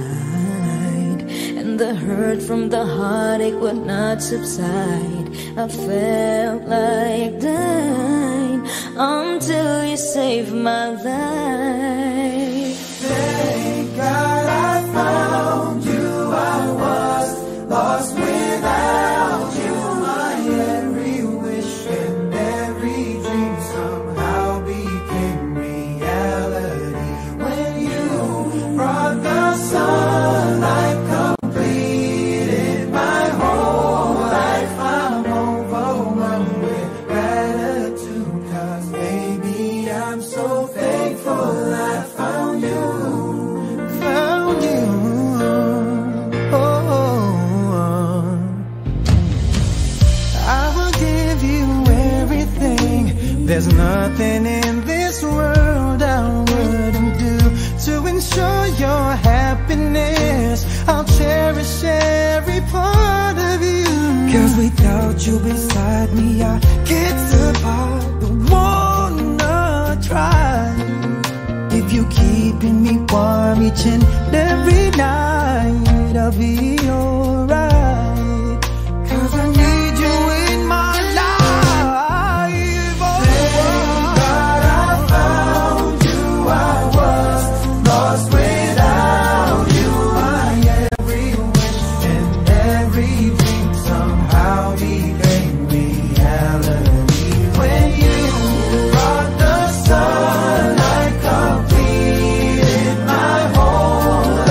and the hurt from the heartache would not subside. I felt like dying until you saved my life. Thank God I found you. I was lost without you. My every wish and every dream somehow became reality when you brought the sunlight, completed my whole life. I'm overwhelmed with gratitude, 'cause baby, I'm so thankful I found you. There's nothing in this world I wouldn't do to ensure your happiness. I'll cherish every part of you, 'cause without you beside me, I can't survive. Don't wanna try. If you keeping me warm each and every night, I'll be alright, 'cause I need you in my life. Whole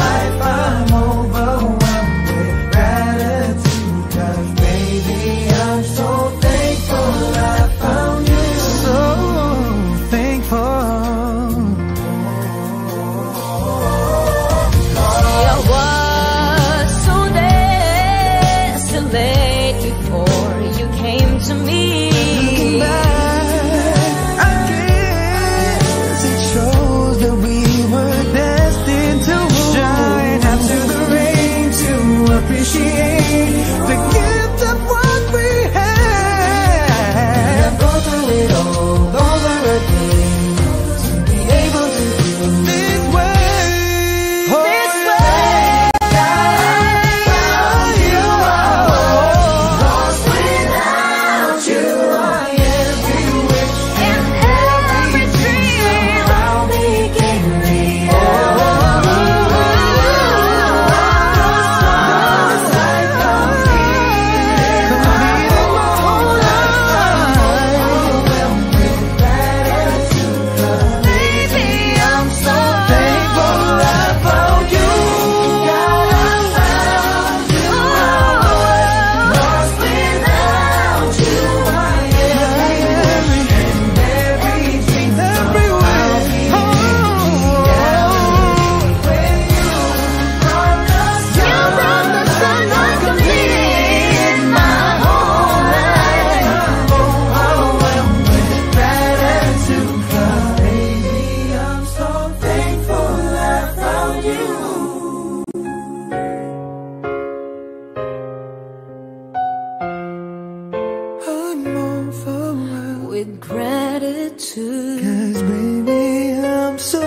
'cause baby, I'm so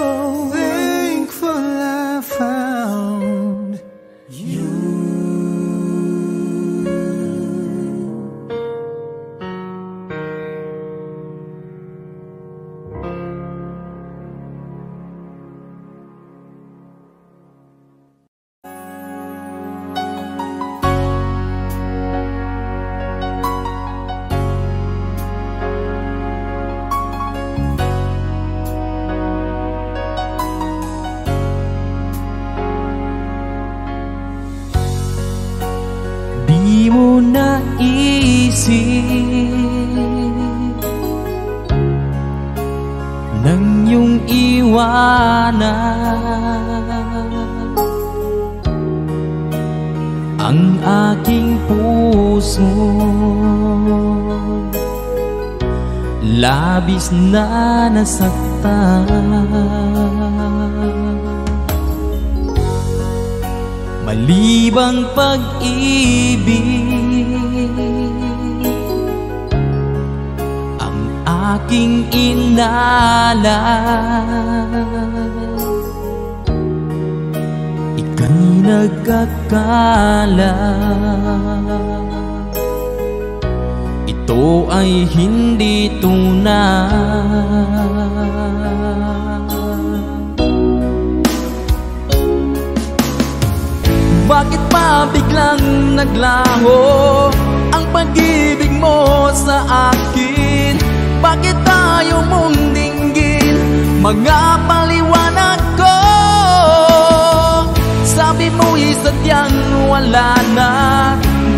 thankful I found you. Di mo naisip nang iyong iwanan ang aking puso, labis na nasaktan. Malibang pag-ibig ang aking inalay, ika'y nagkakala ito ay hindi tunay. Bakit pa biglang naglaho ang pag-ibig mo sa akin? Bakit tayo mong dinggin mga paliwanag ko? Sabi mo'y sadyang wala na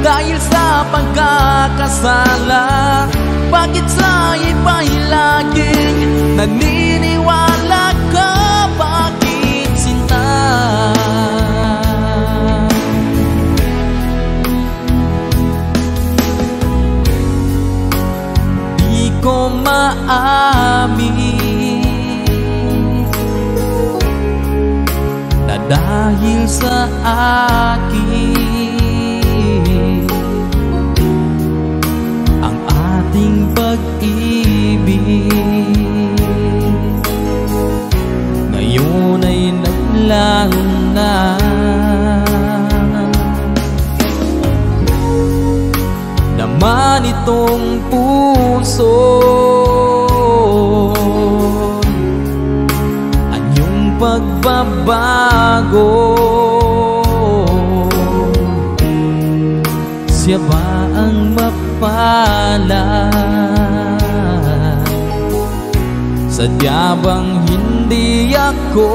dahil sa pagkakasala. Bakit sa iba'y laging naniniwala ka? Bakit sinta? Ko maamin na dahil sa akin ang ating pag-ibig ngayon ay naglaho na. Naman itong puso anyong pagbabago, siya ba ang mapala? Sadya bang hindi ako?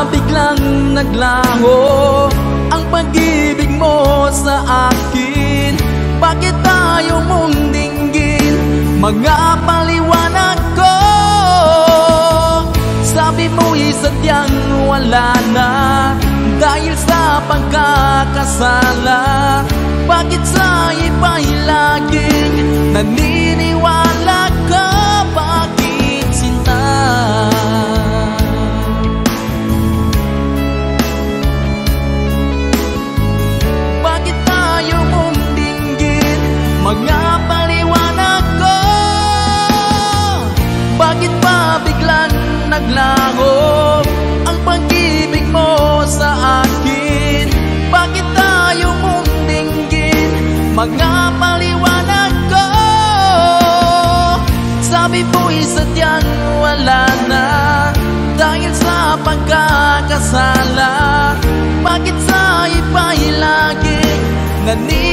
Biglang naglaho ang pag-ibig mo sa akin? Bakit tayo mong dinggin mga paliwanag ko? Sabi mo'y sadyang wala na dahil sa pagkakasala. Bakit sa iba'y laging naniniwala ka? Bakit sinta? Mga paliwanag ko, bakit pa biglang naglaho ang pag-ibig mo sa akin? Bakit tayo mong dinggin mga paliwanag ko? Sabi mo'y sadyang wala na dahil sa pagkakasala. Bakit sa iba'y laging naniniwala?